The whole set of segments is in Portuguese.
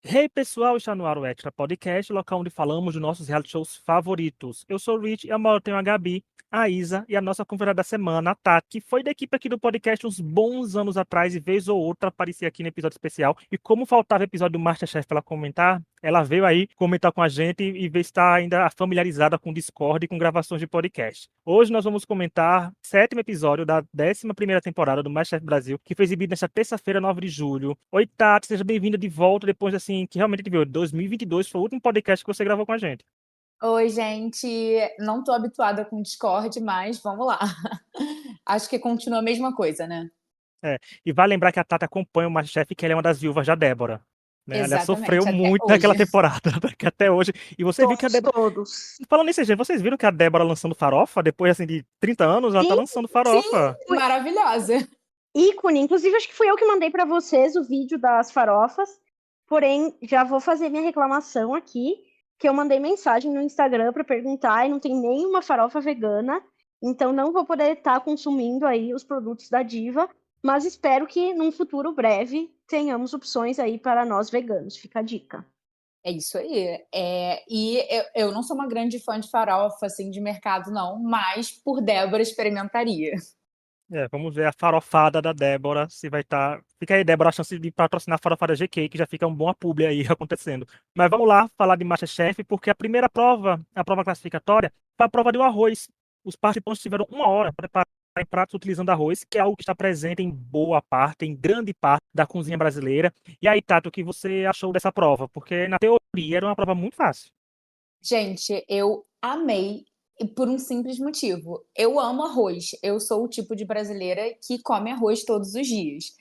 Hey pessoal, está no ar o Extra Podcast, local onde falamos dos nossos reality shows favoritos. Eu sou o Rich e ao meu lado tenho a Gabi, a Isa e a nossa convidada da semana, a Tati, que foi da equipe aqui do podcast uns bons anos atrás e vez ou outra aparecia aqui no episódio especial. E como faltava episódio do MasterChef para ela comentar, ela veio aí comentar com a gente e ver se está ainda familiarizada com o Discord e com gravações de podcast. Hoje nós vamos comentar o sétimo episódio da 11ª temporada do MasterChef Brasil, que foi exibido nesta terça-feira, 9 de julho. Oi, Tati, seja bem-vinda de volta depois, assim, que realmente a gente viu. 2022 foi o último podcast que você gravou com a gente. Oi, gente. Não tô habituada com Discord, mas vamos lá. Acho que continua a mesma coisa, né? É, e vale lembrar que a Tati acompanha o MasterChef, que ela é uma das viúvas da Débora. Né? Ela sofreu Exatamente, até muito hoje. naquela temporada, que até hoje. E você viu que a Somos Débora. todos. Falando nisso, gente, vocês viram que a Débora lançando farofa, depois assim de 30 anos, ela tá Sim, lançando Sim, farofa. maravilhosa. ícone. Inclusive, acho que fui eu que mandei para vocês o vídeo das farofas. Porém, já vou fazer minha reclamação aqui, que eu mandei mensagem no Instagram para perguntar e não tem nenhuma farofa vegana. Então, não vou poder estar consumindo aí os produtos da Diva. Mas espero que num futuro breve tenhamos opções aí para nós veganos. Fica a dica. É isso aí. E eu não sou uma grande fã de farofa, assim, de mercado, não, mas por Débora experimentaria. É, vamos ver a farofada da Débora, se vai estar. Fica aí, Débora, a chance de patrocinar a farofada GK, que já fica um bom publi aí acontecendo. Mas vamos lá falar de MasterChef, porque a primeira prova, a prova classificatória, foi a prova do arroz. Os participantes tiveram 1 hora para preparar pratos utilizando arroz, que é algo que está presente em boa parte, em grande parte da cozinha brasileira. E aí, Tato, o que você achou dessa prova? Porque na teoria era uma prova muito fácil. Gente, eu amei e por um simples motivo. Eu amo arroz. Eu sou o tipo de brasileira que come arroz todos os dias.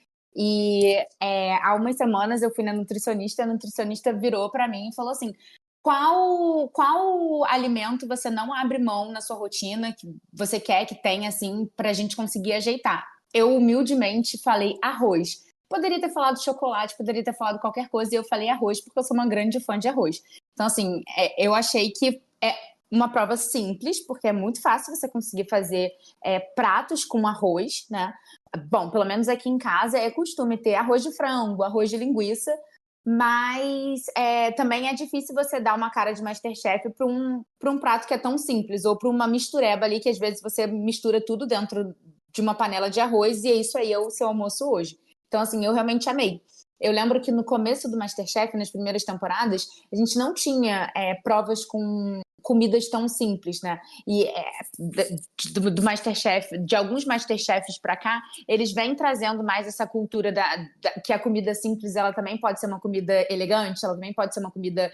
Há umas semanas eu fui na nutricionista, a nutricionista virou para mim e falou assim: qual alimento você não abre mão na sua rotina, que você quer que tenha, assim, para a gente conseguir ajeitar? Eu humildemente falei arroz. Poderia ter falado chocolate, poderia ter falado qualquer coisa, e eu falei arroz porque eu sou uma grande fã de arroz. Então, assim, eu achei que é uma prova simples, porque é muito fácil você conseguir fazer pratos com arroz, né? Bom, pelo menos aqui em casa é costume ter arroz de frango, arroz de linguiça, mas também é difícil você dar uma cara de MasterChef para um prato que é tão simples, ou para uma mistureba ali, que às vezes você mistura tudo dentro de uma panela de arroz, e é isso aí, é o seu almoço hoje. Então, assim, eu realmente amei. Eu lembro que no começo do MasterChef, nas primeiras temporadas, a gente não tinha provas com comidas tão simples, né? E do MasterChef, de alguns MasterChefs para cá, eles vêm trazendo mais essa cultura que a comida simples, ela também pode ser uma comida elegante, ela também pode ser uma comida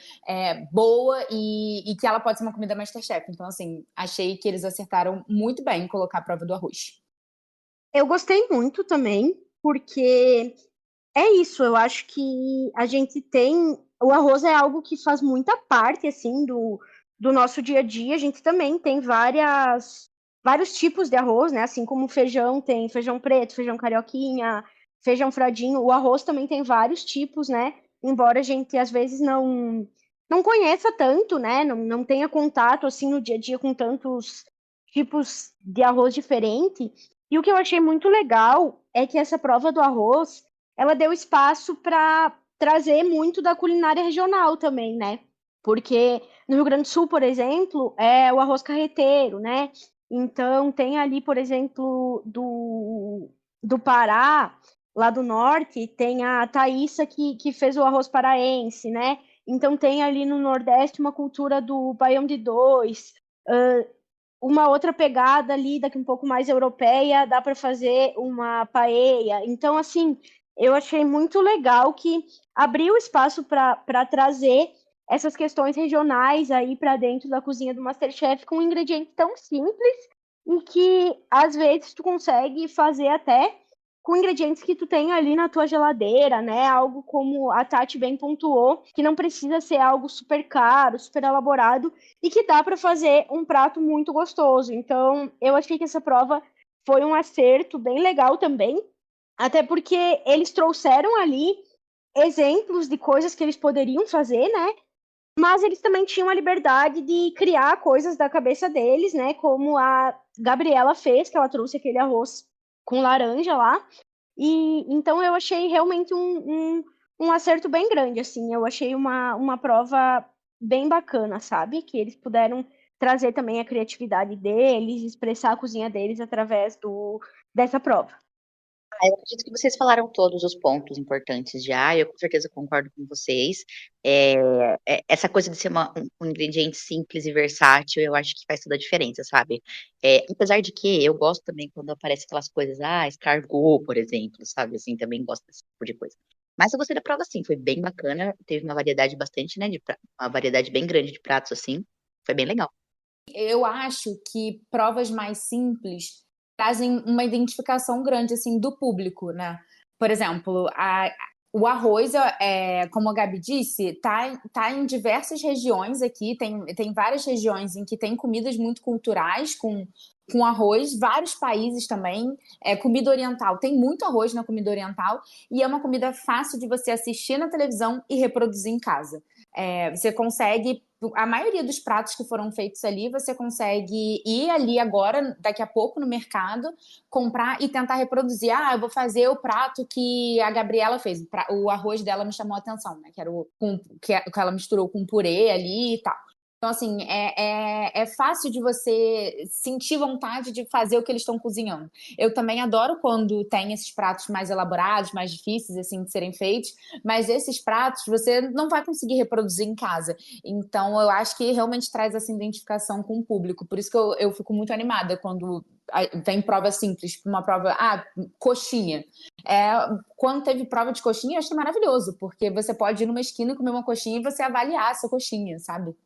boa e que ela pode ser uma comida MasterChef. Então, assim, achei que eles acertaram muito bem em colocar a prova do arroz. Eu gostei muito também, porque é isso, eu acho que a gente tem. O arroz é algo que faz muita parte, assim, do nosso dia a dia. A gente também tem vários tipos de arroz, né? Assim como o feijão tem feijão preto, feijão carioquinha, feijão fradinho. O arroz também tem vários tipos, né? Embora a gente às vezes não conheça tanto, né? Não tenha contato assim no dia a dia com tantos tipos de arroz diferente. E o que eu achei muito legal é que essa prova do arroz ela deu espaço para trazer muito da culinária regional também, né? Porque no Rio Grande do Sul, por exemplo, é o arroz carreteiro, né? Então tem ali, por exemplo, do Pará, lá do norte, tem a Thaísa que fez o arroz paraense, né? Então tem ali no Nordeste uma cultura do baião de dois, uma outra pegada ali, daqui um pouco mais europeia, dá para fazer uma paella. Então, assim, eu achei muito legal que abriu espaço para trazer essas questões regionais aí para dentro da cozinha do MasterChef com um ingrediente tão simples e que às vezes tu consegue fazer até com ingredientes que tu tem ali na tua geladeira, né? Algo como a Tati bem pontuou, que não precisa ser algo super caro, super elaborado e que dá para fazer um prato muito gostoso. Então, eu achei que essa prova foi um acerto bem legal também, até porque eles trouxeram ali exemplos de coisas que eles poderiam fazer, né? Mas eles também tinham a liberdade de criar coisas da cabeça deles, né? Como a Gabriela fez, que ela trouxe aquele arroz com laranja lá. E então eu achei realmente um acerto bem grande, assim. Eu achei uma prova bem bacana, sabe? Que eles puderam trazer também a criatividade deles, expressar a cozinha deles através dessa prova. Eu acredito que vocês falaram todos os pontos importantes já, eu com certeza concordo com vocês. Essa coisa de ser um ingrediente simples e versátil, eu acho que faz toda a diferença, sabe? Apesar de que eu gosto também quando aparece aquelas coisas, escargot, por exemplo, sabe? Assim, também gosto desse tipo de coisa. Mas eu gostei da prova, sim, foi bem bacana, teve uma variedade bastante, né, uma variedade bem grande de pratos, assim, foi bem legal. Eu acho que provas mais simples trazem uma identificação grande assim do público, né? Por exemplo, o arroz, como a Gabi disse, tá em diversas regiões aqui. Tem várias regiões em que tem comidas muito culturais com arroz, vários países também. Comida oriental, tem muito arroz na comida oriental e é uma comida fácil de você assistir na televisão e reproduzir em casa. Você consegue, a maioria dos pratos que foram feitos ali, você consegue ir ali agora, daqui a pouco, no mercado, comprar e tentar reproduzir. Eu vou fazer o prato que a Gabriela fez. O arroz dela me chamou a atenção, né? Que era que ela misturou com purê ali e tal. Então, assim, é fácil de você sentir vontade de fazer o que eles estão cozinhando. Eu também adoro quando tem esses pratos mais elaborados, mais difíceis, assim, de serem feitos, mas esses pratos você não vai conseguir reproduzir em casa. Então, eu acho que realmente traz essa identificação com o público. Por isso que eu fico muito animada quando tem prova simples, uma prova, coxinha. Quando teve prova de coxinha, eu achei maravilhoso, porque você pode ir numa esquina e comer uma coxinha e você avaliar essa coxinha, sabe?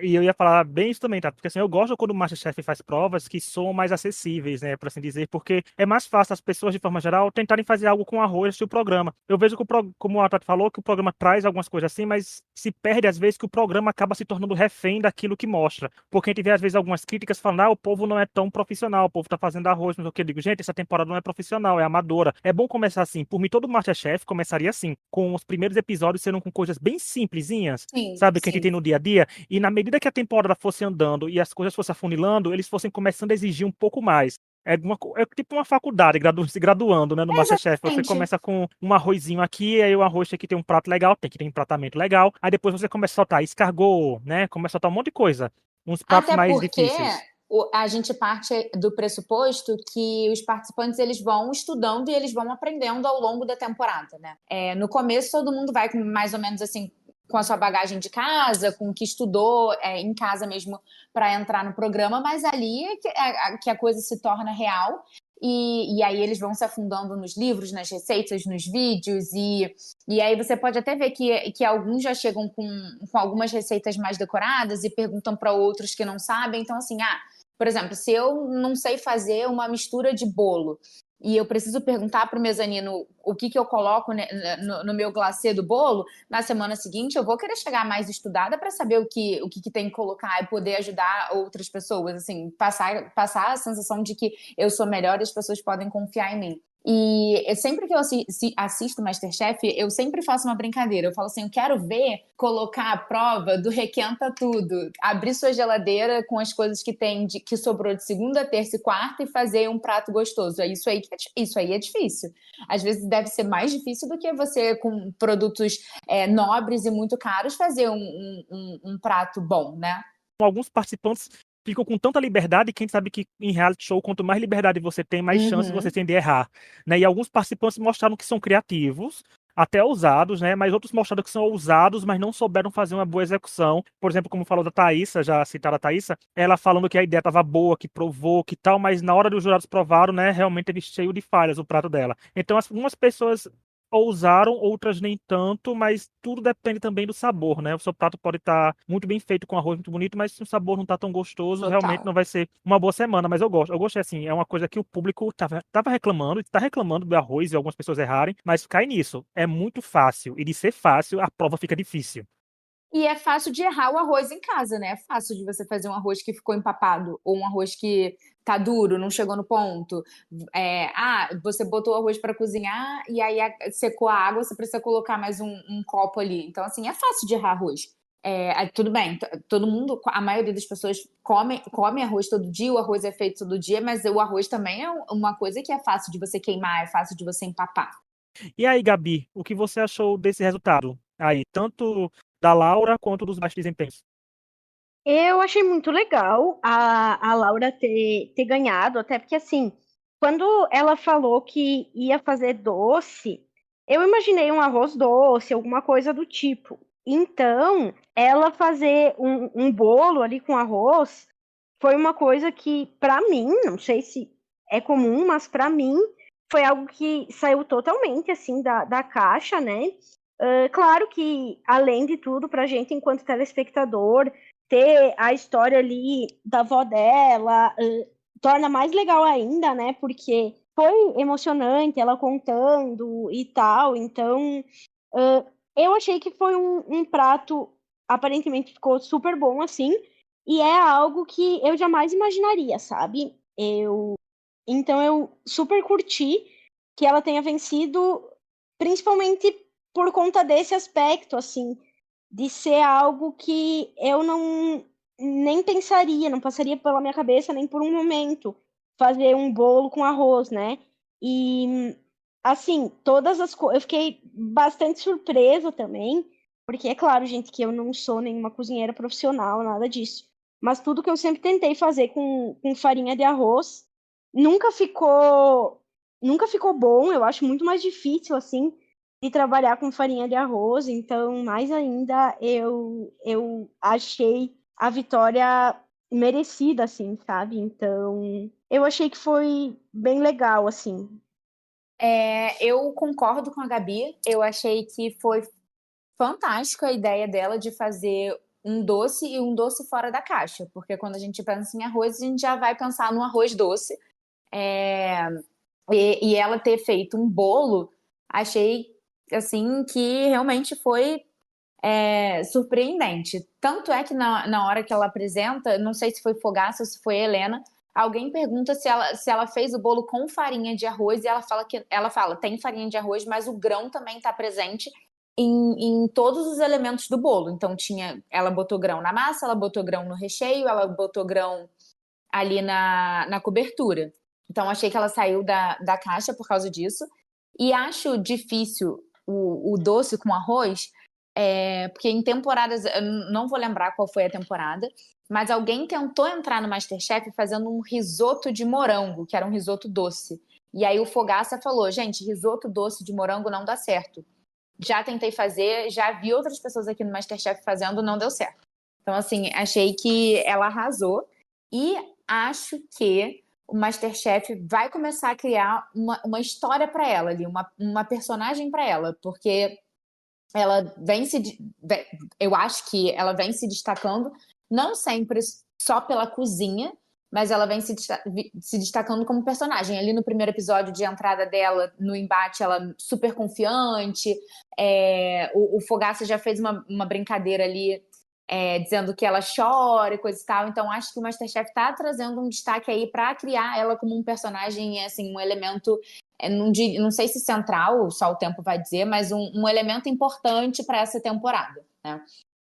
E eu ia falar bem isso também, tá? Porque assim, eu gosto quando o MasterChef faz provas que são mais acessíveis, né, por assim dizer, porque é mais fácil as pessoas, de forma geral, tentarem fazer algo com arroz do programa. Eu vejo que, como a Tati falou, que o programa traz algumas coisas assim, mas se perde às vezes que o programa acaba se tornando refém daquilo que mostra. Porque a gente vê às vezes algumas críticas falando, o povo não é tão profissional, o povo tá fazendo arroz, mas o que eu digo, gente, essa temporada não é profissional, é amadora. É bom começar assim. Por mim, todo MasterChef começaria assim, com os primeiros episódios sendo com coisas bem simplesinhas, Sim, sabe, que a gente sim. tem no dia a dia. E na medida que a temporada fosse andando e as coisas fossem afunilando, eles fossem começando a exigir um pouco mais. É tipo uma faculdade, se graduando, né, no MasterChef. Você Exatamente. começa com um arrozinho aqui, aí o arroz tem que ter um prato legal, tem que ter um empratamento legal. Aí depois você começa a soltar escargot, né? Começa a soltar um monte de coisa. Uns pratos Até mais porque difíceis. a gente parte do pressuposto que os participantes eles vão estudando e eles vão aprendendo ao longo da temporada, né? No começo todo mundo vai com mais ou menos assim com a sua bagagem de casa, com o que estudou em casa mesmo para entrar no programa, mas ali que a coisa se torna real. E aí eles vão se afundando nos livros, nas receitas, nos vídeos, e aí você pode até ver que alguns já chegam com algumas receitas mais decoradas e perguntam para outros que não sabem. Então, assim, por exemplo, se eu não sei fazer uma mistura de bolo e eu preciso perguntar para o mezanino o que eu coloco no meu glacê do bolo, na semana seguinte eu vou querer chegar mais estudada para saber o que tem que colocar e poder ajudar outras pessoas, assim, passar a sensação de que eu sou melhor e as pessoas podem confiar em mim. E sempre que eu assisto MasterChef, eu sempre faço uma brincadeira. Eu falo assim, eu quero ver colocar a prova do requenta tudo. Abrir sua geladeira com as coisas que tem que sobrou de segunda, terça e quarta e fazer um prato gostoso. Isso aí é difícil. Às vezes deve ser mais difícil do que você, com produtos nobres e muito caros, fazer um prato bom, né? Alguns participantes ficam com tanta liberdade que a gente sabe que em reality show, quanto mais liberdade você tem, mais chances você tem de errar, né? E alguns participantes mostraram que são criativos, até ousados, né? Mas outros mostraram que são ousados, mas não souberam fazer uma boa execução. Por exemplo, como falou da Thaísa, já citaram a Thaísa, ela falando que a ideia estava boa, que provou, que tal, mas na hora dos jurados provaram, né? Realmente teve cheio de falhas o prato dela. Então, algumas pessoas ousaram, outras nem tanto, mas tudo depende também do sabor, né? O seu prato pode estar muito bem feito com arroz muito bonito, mas se o sabor não tá tão gostoso, realmente Total. não vai ser uma boa semana. Mas eu gosto. Eu gostei assim, é uma coisa que o público tava reclamando, está reclamando do arroz e algumas pessoas errarem, mas cai nisso. É muito fácil. E de ser fácil, a prova fica difícil. E é fácil de errar o arroz em casa, né? É fácil de você fazer um arroz que ficou empapado, ou um arroz que tá duro, não chegou no ponto. Você botou o arroz para cozinhar e aí secou a água, você precisa colocar mais um copo ali. Então, assim, é fácil de errar arroz. Tudo bem, todo mundo, a maioria das pessoas come arroz todo dia, o arroz é feito todo dia, mas o arroz também é uma coisa que é fácil de você queimar, é fácil de você empapar. E aí, Gabi, o que você achou desse resultado? Aí, tanto da Laura quanto dos baixos desempenhos. Eu achei muito legal a Laura ter ganhado, até porque, assim, quando ela falou que ia fazer doce, eu imaginei um arroz doce, alguma coisa do tipo. Então, ela fazer um bolo ali com arroz foi uma coisa que, pra mim, não sei se é comum, mas pra mim foi algo que saiu totalmente, assim, da caixa, né? Claro que, além de tudo, pra gente, enquanto telespectador, ter a história ali da avó dela torna mais legal ainda, né? Porque foi emocionante ela contando e tal. Então, eu achei que foi um prato, aparentemente ficou super bom, assim. E é algo que eu jamais imaginaria, sabe? Então eu super curti que ela tenha vencido, principalmente por conta desse aspecto, assim, de ser algo que eu não nem pensaria, não passaria pela minha cabeça nem por um momento fazer um bolo com arroz, né? E assim, todas as coisas, eu fiquei bastante surpresa também, porque é claro, gente, que eu não sou nenhuma cozinheira profissional, nada disso. Mas tudo que eu sempre tentei fazer com farinha de arroz nunca ficou nunca ficou bom, eu acho muito mais difícil assim de trabalhar com farinha de arroz, então mais ainda eu achei a vitória merecida, assim, sabe? Então eu achei que foi bem legal, assim. Eu concordo com a Gabi. Eu achei que foi fantástica a ideia dela de fazer um doce e um doce fora da caixa, porque quando a gente pensa em arroz, a gente já vai pensar no arroz doce. É, e ela ter feito um bolo, achei assim que realmente foi surpreendente. Tanto é que na hora que ela apresenta, não sei se foi Fogaça ou se foi Helena, alguém pergunta se ela fez o bolo com farinha de arroz e ela fala, tem farinha de arroz, mas o grão também está presente em todos os elementos do bolo. Então ela botou grão na massa, ela botou grão no recheio, ela botou grão ali na cobertura. Então achei que ela saiu da caixa por causa disso. E acho difícil o doce com arroz, porque em temporadas, eu não vou lembrar qual foi a temporada, mas alguém tentou entrar no MasterChef fazendo um risoto de morango, que era um risoto doce. E aí o Fogaça falou, gente, risoto doce de morango não dá certo. Já tentei fazer, já vi outras pessoas aqui no MasterChef fazendo, não deu certo. Então, assim, achei que ela arrasou e acho que o MasterChef vai começar a criar uma história para ela ali, uma personagem para ela, porque ela eu acho que ela vem se destacando, não sempre só pela cozinha, mas ela vem se destacando como personagem. Ali no primeiro episódio de entrada dela, no embate, ela super confiante. O Fogaça já fez uma brincadeira ali, dizendo que ela chora e coisa e tal. Então, acho que o MasterChef está trazendo um destaque aí para criar ela como um personagem, assim, um elemento, não sei se central, só o tempo vai dizer, mas um elemento importante para essa temporada, né?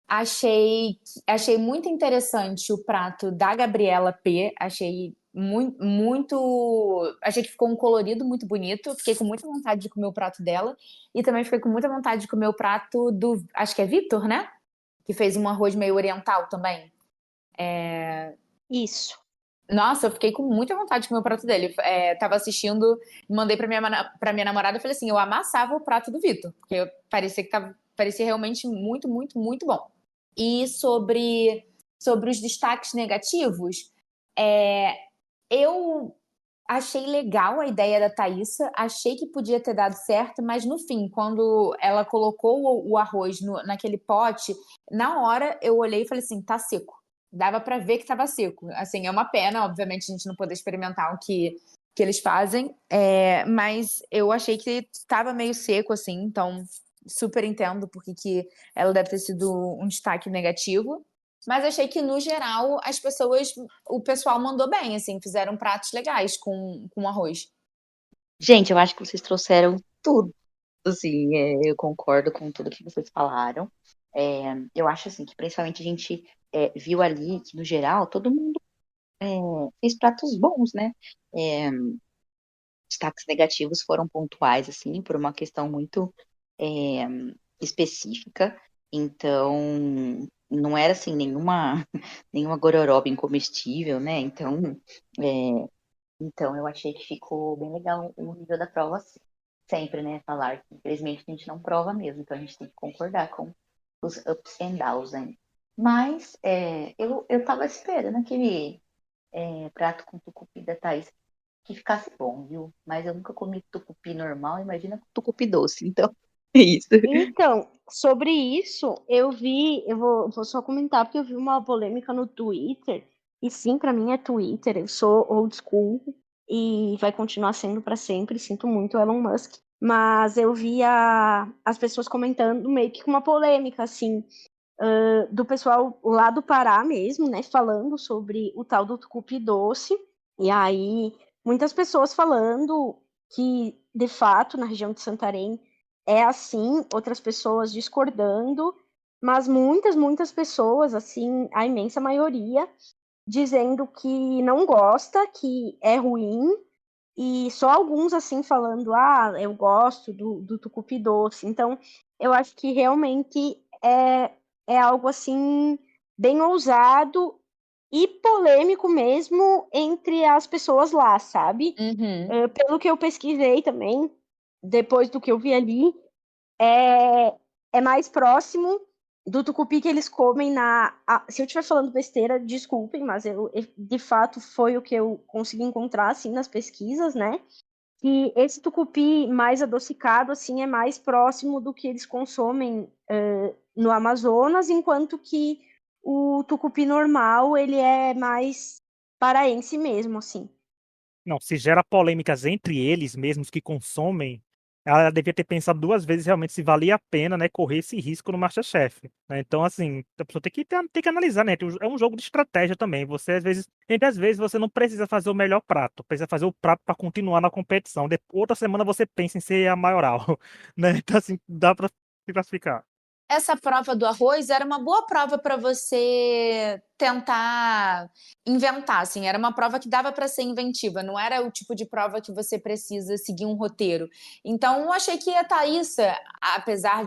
Achei muito interessante o prato da Gabriela P. Achei muito. Achei que ficou um colorido muito bonito. Fiquei com muita vontade de comer o prato dela. E também fiquei com muita vontade de comer o prato do. Acho que é Vitor, né? Que fez um arroz meio oriental também. Isso. Nossa, eu fiquei com muita vontade de comer o prato dele. Tava assistindo, mandei pra minha namorada e falei assim: eu amassava o prato do Vitor, porque parecia realmente muito, muito, muito bom. E sobre os destaques negativos, eu achei legal a ideia da Thaísa, achei que podia ter dado certo, mas no fim, quando ela colocou o arroz naquele pote, na hora eu olhei e falei assim: tá seco. Dava pra ver que tava seco. Assim, é uma pena, obviamente, a gente não poder experimentar o que eles fazem, mas eu achei que estava meio seco, assim, então super entendo porque que ela deve ter sido um destaque negativo. Mas achei que, no geral, o pessoal mandou bem, assim, fizeram pratos legais com arroz. Gente, eu acho que vocês trouxeram tudo. Assim, eu concordo com tudo que vocês falaram. Eu acho assim que principalmente a gente viu ali que, no geral, todo mundo fez pratos bons, né? destaques negativos foram pontuais, assim, por uma questão muito específica. Então, não era, assim, nenhuma gororoba incomestível, né? Então, eu achei que ficou bem legal o nível da prova, assim. Sempre, né? Falar que, infelizmente, a gente não prova mesmo, então a gente tem que concordar com os ups and downs, né? Mas eu tava esperando aquele prato com tucupi da Thaís que ficasse bom, viu? Mas eu nunca comi tucupi normal, imagina com tucupi doce, então é isso. Então, sobre isso, eu vou só comentar porque eu vi uma polêmica no Twitter, e sim, pra mim é Twitter, eu sou old school e vai continuar sendo pra sempre, sinto muito Elon Musk, mas eu vi as pessoas comentando meio que com uma polêmica, assim, do pessoal lá do Pará mesmo, né, falando sobre o tal do tucupi doce, e aí muitas pessoas falando que, de fato, na região de Santarém é assim, outras pessoas discordando, mas muitas pessoas, assim, a imensa maioria, dizendo que não gosta, que é ruim, e só alguns, assim, falando, eu gosto do tucupi doce. Então, eu acho que realmente é algo, assim, bem ousado e polêmico mesmo entre as pessoas lá, sabe? Uhum. Pelo que eu pesquisei também, depois do que eu vi ali, é mais próximo do tucupi que eles comem se eu estiver falando besteira, desculpem, mas de fato foi o que eu consegui encontrar assim nas pesquisas, né? E esse tucupi mais adocicado assim é mais próximo do que eles consomem no Amazonas, enquanto que o tucupi normal ele é mais paraense mesmo, assim. Não, se gera polêmicas entre eles mesmos que consomem, ela devia ter pensado duas vezes realmente se valia a pena, né, correr esse risco no MasterChef, né? Então, assim, a pessoa tem que analisar, né? É um jogo de estratégia também. Você, às vezes, você não precisa fazer o melhor prato, precisa fazer o prato para continuar na competição. Outra semana você pensa em ser a maioral, né? Então, assim, dá para se classificar. Essa prova do arroz era uma boa prova para você tentar inventar, assim, era uma prova que dava para ser inventiva, não era o tipo de prova que você precisa seguir um roteiro. Então, eu achei que a Thaísa, apesar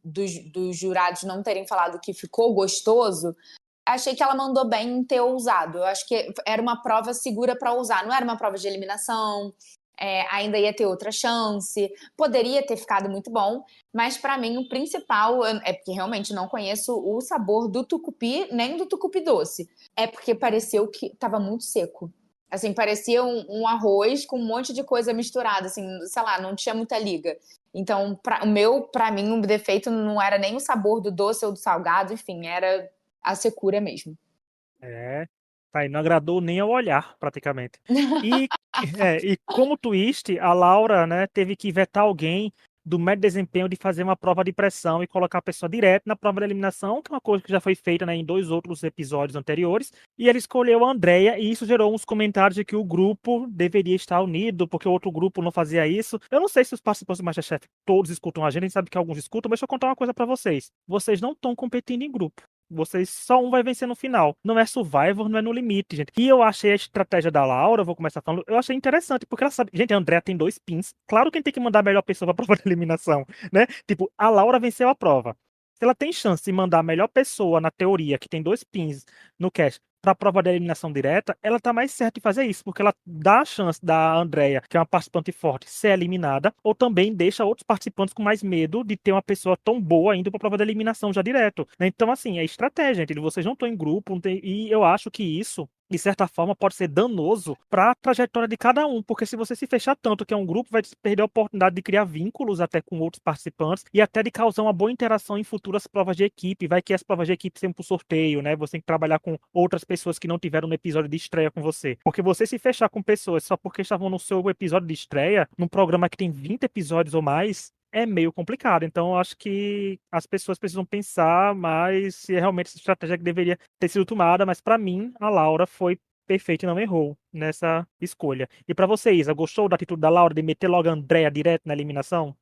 dos jurados não terem falado que ficou gostoso, achei que ela mandou bem em ter ousado. Eu acho que era uma prova segura para ousar, não era uma prova de eliminação. Ainda ia ter outra chance, poderia ter ficado muito bom, mas para mim o principal é porque realmente não conheço o sabor do tucupi nem do tucupi doce, é porque pareceu que estava muito seco, assim, parecia um arroz com um monte de coisa misturada, assim, sei lá, não tinha muita liga. Então, para mim, o defeito não era nem o sabor do doce ou do salgado, enfim, era a secura mesmo. É, tá aí, não agradou nem ao olhar, praticamente. E, e como twist, a Laura, né, teve que vetar alguém do médio desempenho de fazer uma prova de pressão e colocar a pessoa direto na prova de eliminação, que é uma coisa que já foi feita, né, em 2 outros episódios anteriores. E ele escolheu a Andrea, e isso gerou uns comentários de que o grupo deveria estar unido, porque o outro grupo não fazia isso. Eu não sei se os participantes do MasterChef todos escutam a gente sabe que alguns escutam, mas deixa eu contar uma coisa pra vocês. Vocês não estão competindo em grupo. Vocês só um vai vencer no final. Não é Survivor, não é no limite, gente. E eu achei a estratégia da Laura, vou começar falando, eu achei interessante, porque ela sabe. Gente, a Andrea tem 2 pins. Claro que a gente tem que mandar a melhor pessoa pra prova de eliminação, né? Tipo, a Laura venceu a prova. Se ela tem chance de mandar a melhor pessoa, na teoria, que tem 2 pins no cast, pra prova de eliminação direta, ela tá mais certa de fazer isso, porque ela dá a chance da Andrea, que é uma participante forte, ser eliminada, ou também deixa outros participantes com mais medo de ter uma pessoa tão boa indo pra prova de eliminação já direto, né? Então, assim, é estratégia, gente. Vocês não estão em grupo, e eu acho que isso de certa forma, pode ser danoso para a trajetória de cada um, porque se você se fechar tanto que é um grupo, vai perder a oportunidade de criar vínculos até com outros participantes e até de causar uma boa interação em futuras provas de equipe. Vai que as provas de equipe sempre por sorteio, né? Você tem que trabalhar com outras pessoas que não tiveram no episódio de estreia com você. Porque você se fechar com pessoas só porque estavam no seu episódio de estreia, num programa que tem 20 episódios ou mais, é meio complicado. Então, eu acho que as pessoas precisam pensar mais se é realmente essa estratégia que deveria ter sido tomada. Mas, para mim, a Laura foi perfeita e não errou nessa escolha. E para você, Isa, gostou da atitude da Laura de meter logo a Andrea direto na eliminação?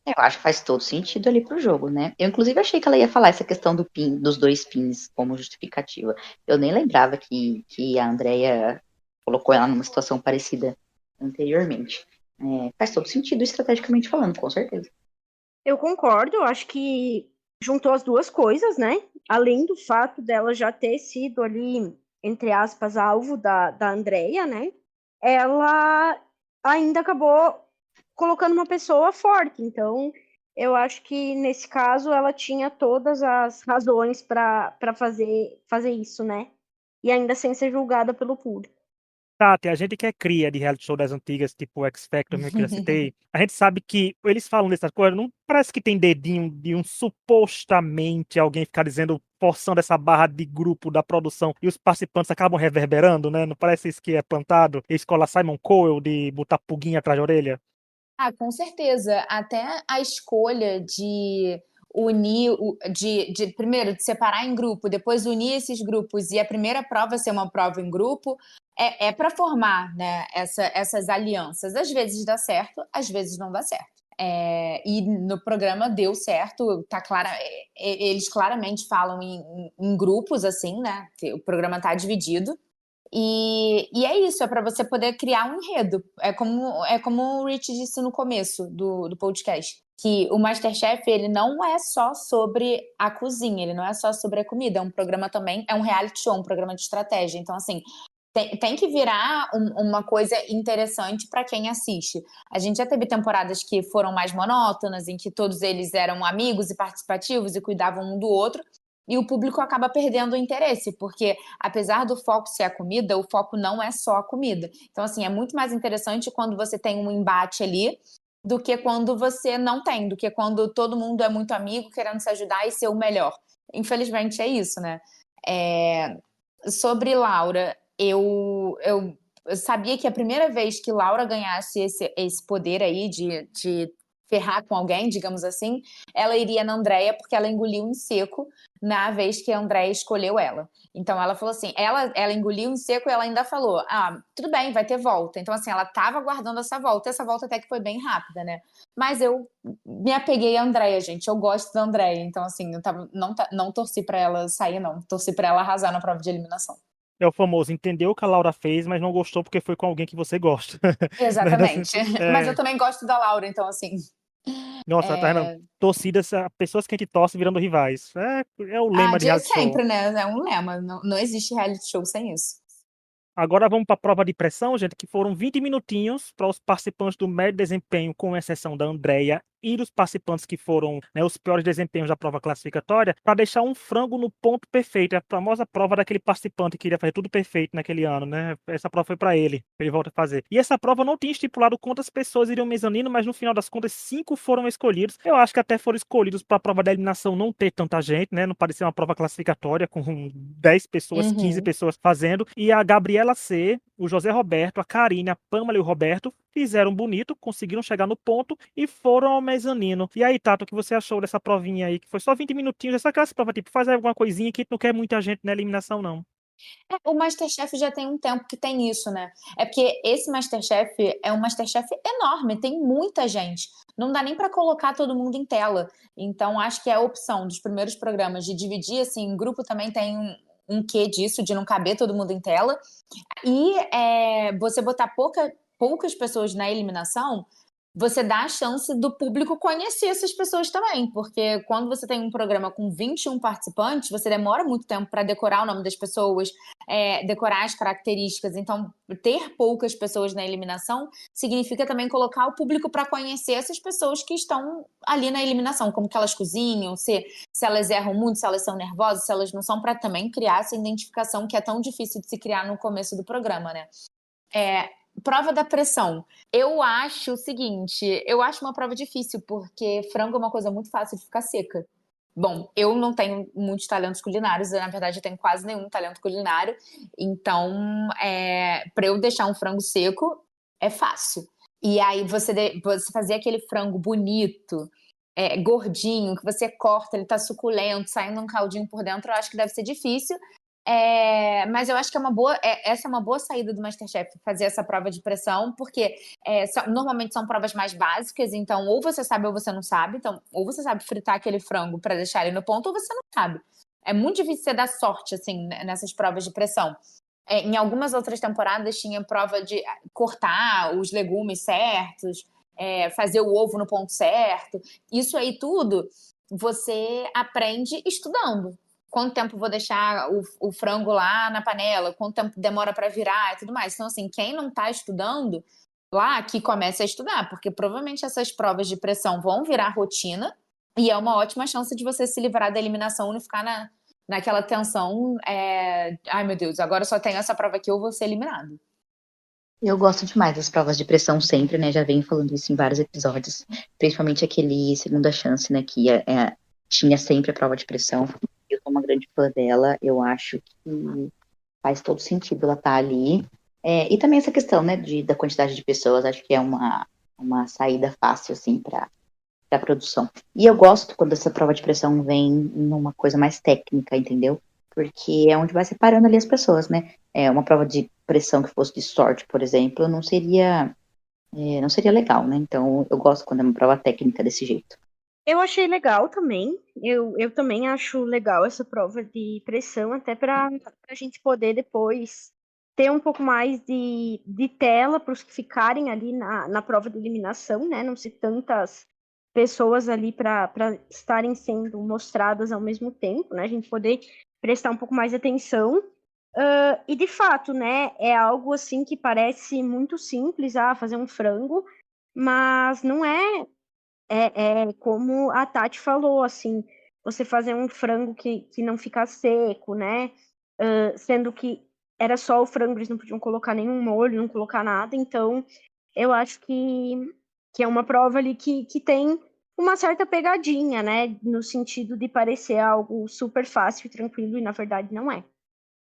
Eu acho que faz todo sentido ali pro jogo, né? Eu, inclusive, achei que ela ia falar essa questão dos 2 pins como justificativa. Eu nem lembrava que a Andrea colocou ela numa situação parecida anteriormente. Faz todo sentido estrategicamente falando, com certeza. Eu concordo, eu acho que juntou as duas coisas, né? Além do fato dela já ter sido ali, entre aspas, alvo da Andrea, né? Ela ainda acabou colocando uma pessoa forte. Então, eu acho que nesse caso ela tinha todas as razões para fazer isso, né? E ainda sem ser julgada pelo público. Tati, a gente que é cria de reality show das antigas, tipo X Factor, que eu já citei, a gente sabe que eles falam dessas coisas, não parece que tem dedinho de um supostamente alguém ficar dizendo, forçando essa barra de grupo da produção e os participantes acabam reverberando, né? Não parece isso que é plantado? E escola Simon Cowell de botar pulguinha atrás da orelha? Com certeza. Até a escolha de unir, primeiro, de separar em grupo, depois unir esses grupos e a primeira prova ser uma prova em grupo, é para formar, né, essas alianças. Às vezes dá certo, às vezes não dá certo. E no programa deu certo, tá claro, eles claramente falam em grupos, assim, né? O programa tá dividido. E é isso, é para você poder criar um enredo. É como o Rich disse no começo do podcast, que o MasterChef, ele não é só sobre a cozinha, ele não é só sobre a comida, é um programa também, é um reality show, um programa de estratégia. Então, assim, tem que virar uma coisa interessante para quem assiste. A gente já teve temporadas que foram mais monótonas, em que todos eles eram amigos e participativos e cuidavam um do outro, e o público acaba perdendo o interesse, porque apesar do foco ser a comida, o foco não é só a comida. Então, assim, é muito mais interessante quando você tem um embate ali do que quando você não tem, do que quando todo mundo é muito amigo, querendo se ajudar e ser o melhor. Infelizmente é isso, né? Sobre Laura, eu sabia que a primeira vez que Laura ganhasse esse poder aí de ferrar com alguém, digamos assim, ela iria na Andrea, porque ela engoliu em seco na vez que a Andrea escolheu ela. Então ela falou assim, ela engoliu em seco e ela ainda falou, tudo bem, vai ter volta. Então assim, ela tava aguardando essa volta até que foi bem rápida, né? Mas eu me apeguei à Andrea, gente, eu gosto da Andrea, então assim, eu não torci pra ela sair, não, torci pra ela arrasar na prova de eliminação. É o famoso, entendeu o que a Laura fez, mas não gostou porque foi com alguém que você gosta. Né, Exatamente. Mas eu também gosto da Laura, então assim. Nossa, tá vendo? Torcidas, pessoas que a gente torce virando rivais. É o lema de De reality show. sempre, né? É um lema. Não existe reality show sem isso. Agora vamos para a prova de pressão, gente, que foram 20 minutinhos para os participantes do médio desempenho, com exceção da Andrea, e dos participantes que foram, né, os piores desempenhos da prova classificatória, para deixar um frango no ponto perfeito. É a famosa prova daquele participante que queria fazer tudo perfeito naquele ano, né? Essa prova foi para ele volta a fazer. E essa prova não tinha estipulado quantas pessoas iriam mezanino, mas no final das contas, 5 foram escolhidos. Eu acho que até foram escolhidos para a prova da eliminação não ter tanta gente, né? Não parecia uma prova classificatória com 10 pessoas, 15 pessoas fazendo. E a Gabriela C, o José Roberto, a Karine, a Pâmela e o Roberto fizeram bonito, conseguiram chegar no ponto e foram ao mezanino. E aí, Tato, o que você achou dessa provinha aí? Que foi só 20 minutinhos, essa classe prova, tipo, faz alguma coisinha que não quer muita gente na eliminação, não. O MasterChef já tem um tempo que tem isso, né? É porque esse MasterChef é um MasterChef enorme, tem muita gente. Não dá nem para colocar todo mundo em tela. Então, acho que é a opção dos primeiros programas de dividir, assim, em grupo também tem um quê disso, de não caber todo mundo em tela. E você botar poucas pessoas na eliminação, você dá a chance do público conhecer essas pessoas também, porque quando você tem um programa com 21 participantes, você demora muito tempo para decorar o nome das pessoas, decorar as características. Então, ter poucas pessoas na eliminação significa também colocar o público para conhecer essas pessoas que estão ali na eliminação, como que elas cozinham, se elas erram muito, se elas são nervosas, se elas não são, para também criar essa identificação que é tão difícil de se criar no começo do programa, né? Prova da pressão. Eu acho o seguinte, eu acho uma prova difícil, porque frango é uma coisa muito fácil de ficar seca. Bom, eu não tenho muitos talentos culinários, na verdade eu tenho quase nenhum talento culinário, então para eu deixar um frango seco é fácil. E aí você fazer aquele frango bonito, gordinho, que você corta, ele tá suculento, saindo um caldinho por dentro, eu acho que deve ser difícil. Mas eu acho que essa é uma boa saída do MasterChef, fazer essa prova de pressão, porque normalmente são provas mais básicas, então ou você sabe ou você não sabe, então ou você sabe fritar aquele frango para deixar ele no ponto, ou você não sabe. É muito difícil você dar sorte, assim, nessas provas de pressão. Em algumas outras temporadas tinha prova de cortar os legumes certos, fazer o ovo no ponto certo. Isso aí tudo você aprende estudando. Quanto tempo vou deixar o frango lá na panela? Quanto tempo demora para virar e tudo mais. Então, assim, quem não está estudando lá, que comece a estudar, porque provavelmente essas provas de pressão vão virar rotina e é uma ótima chance de você se livrar da eliminação e não ficar naquela tensão. Ai, meu Deus, agora só tenho essa prova aqui, eu vou ser eliminado. Eu gosto demais das provas de pressão sempre, né? Já venho falando isso em vários episódios. Principalmente aquele Segunda Chance, né? Que tinha sempre a prova de pressão. Eu sou uma grande fã dela. Eu acho que faz todo sentido ela estar ali. E também essa questão, né? Da quantidade de pessoas. Acho que é uma saída fácil, assim, para a produção. E eu gosto quando essa prova de pressão vem numa coisa mais técnica, entendeu? Porque é onde vai separando ali as pessoas, né? Uma prova de pressão que fosse de sorte, por exemplo, não seria legal, né? Então, eu gosto quando é uma prova técnica desse jeito. Eu achei legal também. Eu também acho legal essa prova de pressão, até para a gente poder depois ter um pouco mais de tela para os que ficarem ali na prova de eliminação, né? Não ser tantas pessoas ali para estarem sendo mostradas ao mesmo tempo, né? A gente poder prestar um pouco mais de atenção. E de fato, né? É algo assim que parece muito simples, fazer um frango, mas não é como a Tati falou, assim, você fazer um frango que não fica seco, né? Sendo que era só o frango, eles não podiam colocar nenhum molho, não colocar nada. Então, eu acho que é uma prova ali que tem uma certa pegadinha, né? No sentido de parecer algo super fácil e tranquilo, e na verdade não é.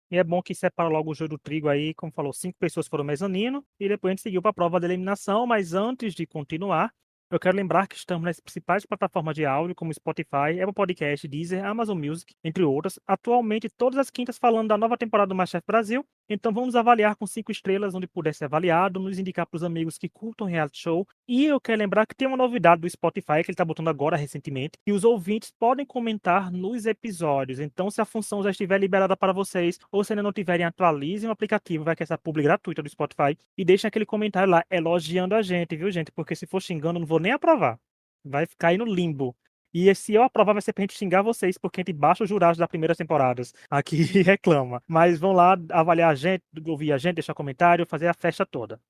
E é bom que separa logo o joio do trigo aí, como falou, 5 pessoas foram mezanino, e depois a gente seguiu para a prova da eliminação, mas antes de continuar, eu quero lembrar que estamos nas principais plataformas de áudio, como Spotify, Apple Podcast, Deezer, Amazon Music, entre outras. Atualmente, todas as quintas falando da nova temporada do MasterChef Brasil. Então vamos avaliar com 5 estrelas, onde puder ser avaliado, nos indicar para os amigos que curtam reality show. E eu quero lembrar que tem uma novidade do Spotify, que ele está botando agora recentemente, que os ouvintes podem comentar nos episódios. Então, se a função já estiver liberada para vocês, ou se ainda não tiverem, atualizem o aplicativo, vai que essa publi gratuita do Spotify, e deixem aquele comentário lá, elogiando a gente, viu, gente? Porque se for xingando, eu não vou nem aprovar. Vai ficar aí no limbo. E se eu aprovar, vai ser pra gente xingar vocês, porque a gente baixa os jurados das primeiras temporadas aqui e reclama. Mas vão lá avaliar a gente, ouvir a gente, deixar comentário, fazer a festa toda.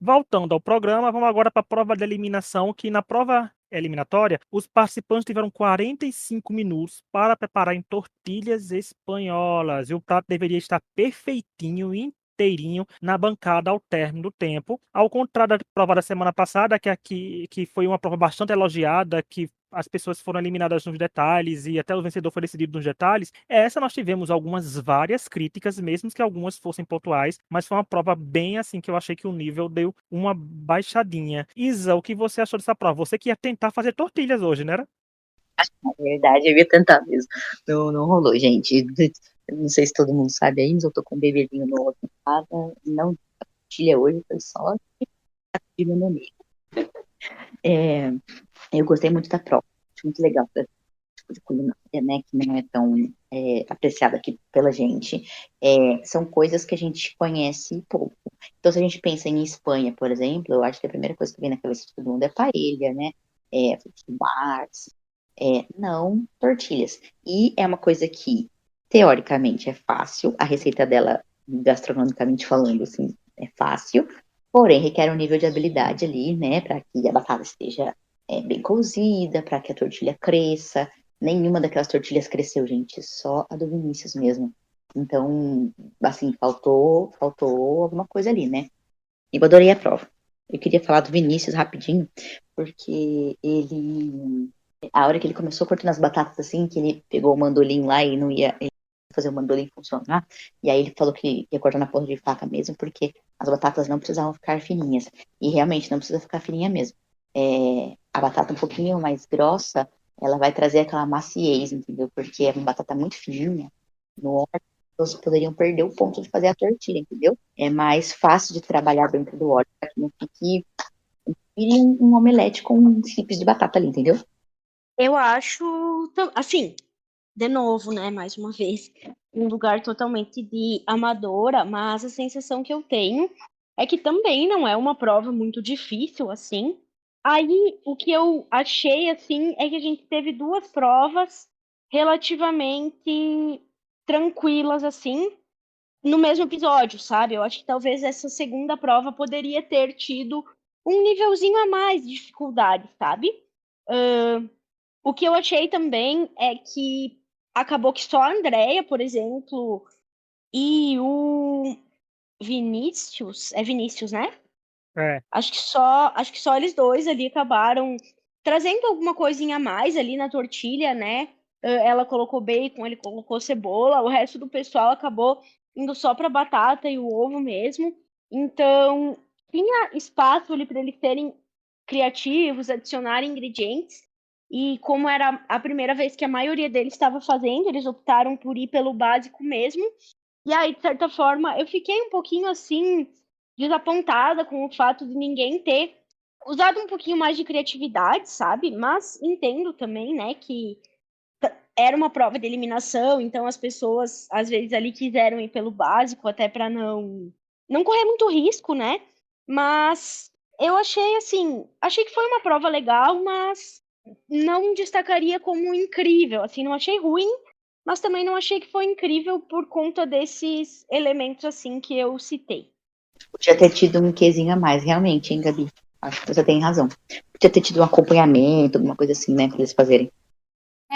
Voltando ao programa, vamos agora para a prova de eliminação, que na prova eliminatória, os participantes tiveram 45 minutos para preparar em tortilhas espanholas. E o prato deveria estar perfeitinho, inteirinho na bancada ao término do tempo. Ao contrário da prova da semana passada, que foi uma prova bastante elogiada, que as pessoas foram eliminadas nos detalhes e até o vencedor foi decidido nos detalhes. Essa nós tivemos várias críticas, mesmo que algumas fossem pontuais, mas foi uma prova bem assim que eu achei que o nível deu uma baixadinha. Isa, o que você achou dessa prova? Você que ia tentar fazer tortilhas hoje, né? Na verdade, eu ia tentar mesmo. Não rolou, gente. Eu não sei se todo mundo sabe aí, mas eu tô com um bebezinho novo aqui em casa. Não partilha hoje, foi só de meu amigo. Eu gostei muito da prova. Acho muito legal esse tipo de culinária, né? Que não é tão apreciada aqui pela gente. São coisas que a gente conhece pouco. Então, se a gente pensa em Espanha, por exemplo, eu acho que a primeira coisa que vem na cabeça de todo mundo é paella, né? Frutos do mar, não tortilhas. E é uma coisa que, teoricamente, é fácil. A receita dela, gastronomicamente falando, assim, é fácil. Porém, requer um nível de habilidade ali, né? Para que a batata esteja bem cozida, para que a tortilha cresça. Nenhuma daquelas tortilhas cresceu, gente. Só a do Vinícius mesmo. Então, assim, faltou alguma coisa ali, né? E eu adorei a prova. Eu queria falar do Vinícius rapidinho, porque a hora que ele começou cortando as batatas assim, que ele pegou o mandolim lá e não ia fazer o mandolim funcionar, e aí ele falou que ia cortar na ponta de faca mesmo, porque as batatas não precisavam ficar fininhas. E realmente não precisa ficar fininha mesmo. A batata um pouquinho mais grossa, ela vai trazer aquela maciez, entendeu? Porque é uma batata muito fininha, no óleo, vocês poderiam perder o ponto de fazer a tortilha, entendeu? É mais fácil de trabalhar dentro do óleo, para que não fique um omelete com chips de batata ali, entendeu? Eu acho, assim, de novo, né, mais uma vez, um lugar totalmente de amadora, mas a sensação que eu tenho é que também não é uma prova muito difícil, assim. Aí, o que eu achei, assim, é que a gente teve duas provas relativamente tranquilas, assim, no mesmo episódio, sabe? Eu acho que talvez essa segunda prova poderia ter tido um nívelzinho a mais de dificuldade, sabe? O que eu achei também é que acabou que só a Andrea, por exemplo, e o Vinícius, né? É, Acho que só eles dois ali acabaram trazendo alguma coisinha a mais ali na tortilha, né? Ela colocou bacon, ele colocou cebola, o resto do pessoal acabou indo só para batata e o ovo mesmo. Então, tinha espaço ali para eles serem criativos, adicionarem ingredientes. E como era a primeira vez que a maioria deles estava fazendo, eles optaram por ir pelo básico mesmo. E aí, de certa forma, eu fiquei um pouquinho assim, desapontada com o fato de ninguém ter usado um pouquinho mais de criatividade, sabe? Mas entendo também, né, que era uma prova de eliminação, então as pessoas às vezes ali quiseram ir pelo básico até para não correr muito risco, né? Mas eu achei assim, achei que foi uma prova legal, mas não destacaria como incrível, assim, não achei ruim, mas também não achei que foi incrível por conta desses elementos assim que eu citei. Podia ter tido um quezinho a mais, realmente, hein, Gabi? Acho que você tem razão. Podia ter tido um acompanhamento, alguma coisa assim, né, pra eles fazerem.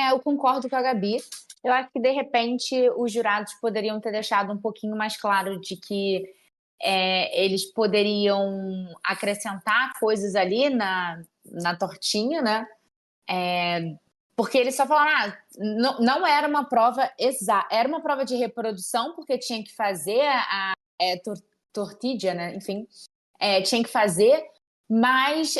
Eu concordo com a Gabi. Eu acho que, de repente, os jurados poderiam ter deixado um pouquinho mais claro de que eles poderiam acrescentar coisas ali na tortinha, né? Porque eles só falaram, não era uma prova exata, era uma prova de reprodução, porque tinha que fazer a tortilha, né? Enfim, tinha que fazer, mas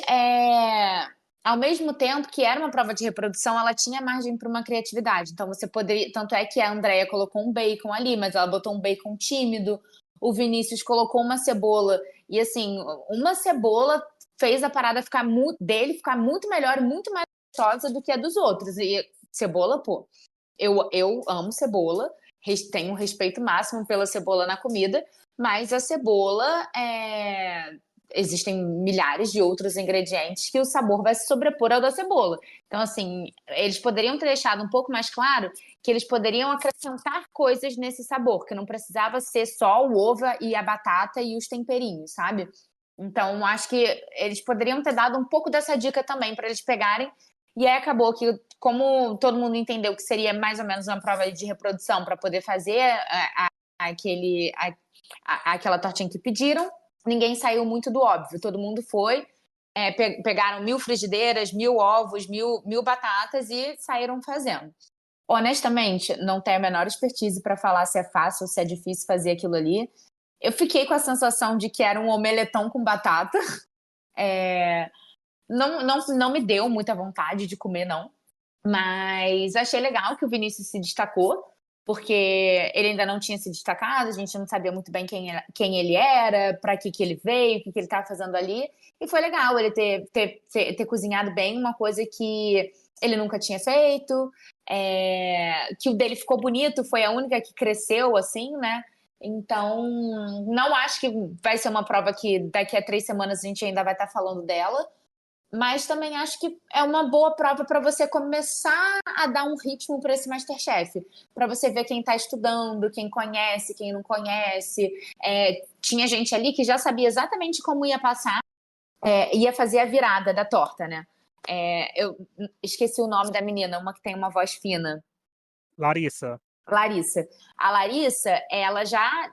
ao mesmo tempo que era uma prova de reprodução, ela tinha margem para uma criatividade. Então você poderia. Tanto é que a Andrea colocou um bacon ali, mas ela botou um bacon tímido. O Vinícius colocou uma cebola. E assim, uma cebola fez a parada dele ficar muito melhor e muito mais gostosa do que a dos outros. E cebola, pô, eu amo cebola, tenho um respeito máximo pela cebola na comida, mas a cebola existem milhares de outros ingredientes que o sabor vai se sobrepor ao da cebola. Então, assim, eles poderiam ter deixado um pouco mais claro que eles poderiam acrescentar coisas nesse sabor, que não precisava ser só o ovo e a batata e os temperinhos, sabe? Então, acho que eles poderiam ter dado um pouco dessa dica também para eles pegarem. E aí acabou que, como todo mundo entendeu que seria mais ou menos uma prova de reprodução para poder fazer aquela tortinha que pediram, ninguém saiu muito do óbvio. Todo mundo foi, pegaram 1000 frigideiras, 1000 ovos, 1000 batatas e saíram fazendo. Honestamente, não tenho a menor expertise para falar se é fácil ou se é difícil fazer aquilo ali. Eu fiquei com a sensação de que era um omeletão com batata. Não me deu muita vontade de comer, não. Mas achei legal que o Vinícius se destacou, porque ele ainda não tinha se destacado, a gente não sabia muito bem quem ele era, para que ele veio, o que ele estava fazendo ali. E foi legal ele ter cozinhado bem uma coisa que ele nunca tinha feito, que o dele ficou bonito, foi a única que cresceu, assim, né? Então, não acho que vai ser uma prova que daqui a 3 semanas a gente ainda vai estar falando dela, mas também acho que é uma boa prova para você começar a dar um ritmo para esse MasterChef, para você ver quem está estudando, quem conhece, quem não conhece. Tinha gente ali que já sabia exatamente como ia passar, ia fazer a virada da torta, né? Eu esqueci o nome da menina, uma que tem uma voz fina. Larissa. Larissa. A Larissa, ela já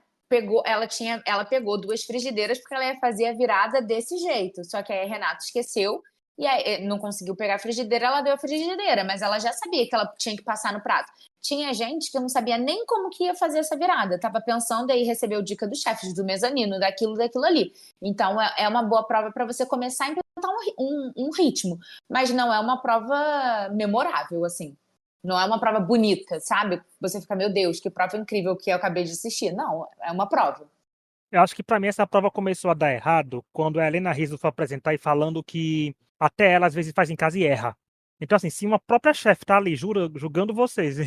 ela pegou 2 frigideiras porque ela ia fazer a virada desse jeito. Só que aí a Renata esqueceu e aí não conseguiu pegar a frigideira, ela deu a frigideira, mas ela já sabia que ela tinha que passar no prato. Tinha gente que não sabia nem como que ia fazer essa virada. Tava pensando aí recebeu dica dos chefes do mezanino, daquilo ali. Então é uma boa prova para você começar a implementar um ritmo, mas não é uma prova memorável, assim. Não é uma prova bonita, sabe? Você fica, meu Deus, que prova incrível que eu acabei de assistir. Não, é uma prova. Eu acho que pra mim essa prova começou a dar errado quando a Helena Rizzo foi apresentar e falando que até ela às vezes faz em casa e erra. Então, assim, se uma própria chefe tá ali julgando vocês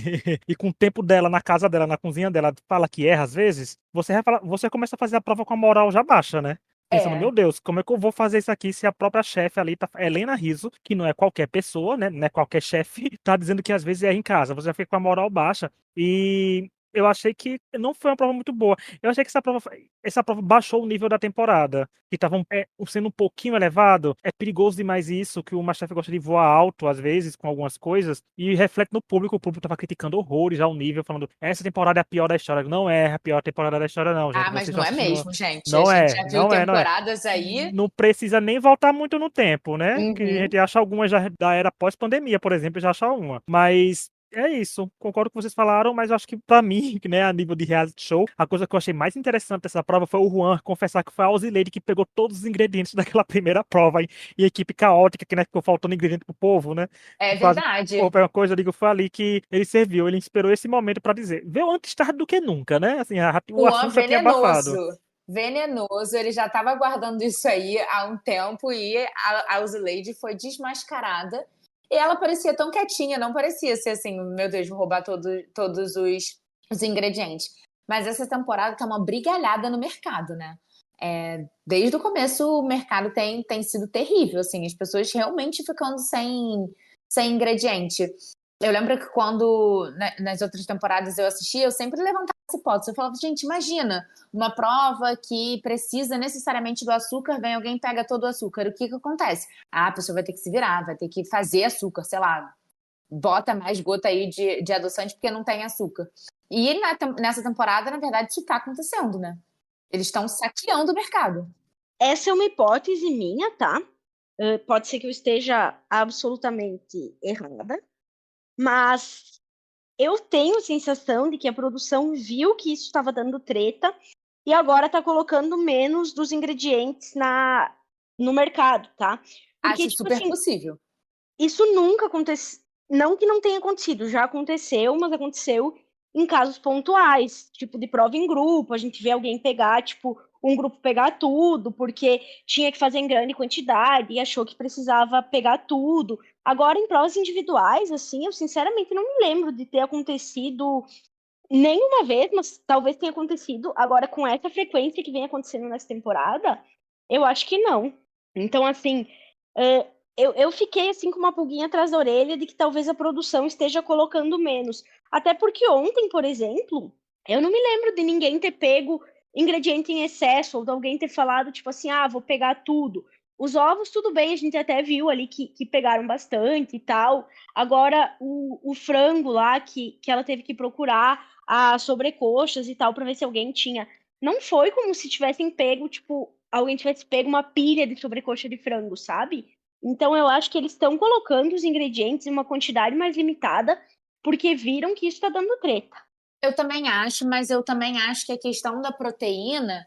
e com o tempo dela na casa dela, na cozinha dela, fala que erra às vezes, você começa a fazer a prova com a moral já baixa, né? Pensando, meu É. Deus, como é que eu vou fazer isso aqui se a própria chefe ali, Helena Rizzo, que não é qualquer pessoa, né? Não é qualquer chefe, tá dizendo que às vezes erra em casa. Você já fica com a moral baixa. E eu achei que não foi uma prova muito boa. Eu achei que essa prova baixou o nível da temporada, que estava sendo um pouquinho elevado. É perigoso demais isso, que o MasterChef gosta de voar alto, às vezes, com algumas coisas, e reflete no público. O público estava criticando horrores já o nível, falando, essa temporada é a pior da história. Não é a pior temporada da história, não, gente. Ah, mas Vocês já não é assistiram. mesmo, gente. A Não gente é, já viu não é, não é. temporadas aí. Não precisa nem voltar muito no tempo, né? Que a Uhum. gente acha algumas já da era pós-pandemia, por exemplo, já acha uma. Mas é isso, concordo com o que vocês falaram, mas eu acho que pra mim, né, a nível de reality show, a coisa que eu achei mais interessante dessa prova foi o Juan confessar que foi a Auzileide que pegou todos os ingredientes daquela primeira prova e equipe caótica, que né, ficou faltando ingrediente pro povo, né? É Que quase verdade. foi uma coisa, eu digo, foi ali que ele serviu, ele esperou esse momento pra dizer. Veio antes tarde do que nunca, né? Assim, o Juan assunto já tinha abafado. venenoso. Venenoso. Ele já estava guardando isso aí há um tempo e a Auzileide foi desmascarada. E ela parecia tão quietinha, não parecia ser assim, meu Deus, vou roubar todos os ingredientes. Mas essa temporada tá uma brigalhada no mercado, né? Desde o começo o mercado tem sido terrível, assim, as pessoas realmente ficando sem ingrediente. Eu lembro que quando nas outras temporadas eu assistia, eu sempre levantava essa hipótese. Eu falava, gente, imagina uma prova que precisa necessariamente do açúcar, vem alguém e pega todo o açúcar. O que que acontece? Ah, a pessoa vai ter que se virar, vai ter que fazer açúcar, sei lá, bota mais gota aí de adoçante porque não tem açúcar. E nessa temporada, na verdade, isso tá acontecendo, né? Eles estão saqueando o mercado. Essa é uma hipótese minha, tá? Pode ser que eu esteja absolutamente errada, mas eu tenho a sensação de que a produção viu que isso estava dando treta e agora está colocando menos dos ingredientes no mercado, tá? Porque, Acho tipo super assim, possível. isso nunca aconteceu. Não que não tenha acontecido, já aconteceu, mas aconteceu em casos pontuais, tipo de prova em grupo, a gente vê alguém pegar, tipo, um grupo pegar tudo, porque tinha que fazer em grande quantidade e achou que precisava pegar tudo. Agora, em provas individuais, assim, eu sinceramente não me lembro de ter acontecido nenhuma vez, mas talvez tenha acontecido. Agora, com essa frequência que vem acontecendo nessa temporada, eu acho que não. Então, assim, eu fiquei assim com uma pulguinha atrás da orelha de que talvez a produção esteja colocando menos. Até porque ontem, por exemplo, eu não me lembro de ninguém ter pego ingrediente em excesso, ou de alguém ter falado, tipo assim, ah, vou pegar tudo. Os ovos, tudo bem, a gente até viu ali que pegaram bastante e tal. Agora, o frango lá que ela teve que procurar, as sobrecoxas e tal, para ver se alguém tinha. Não foi como se tivessem pego, tipo, alguém tivesse pego uma pilha de sobrecoxa de frango, sabe? Então eu acho que eles estão colocando os ingredientes em uma quantidade mais limitada, porque viram que isso está dando treta. Eu também acho, mas eu também acho que a questão da proteína,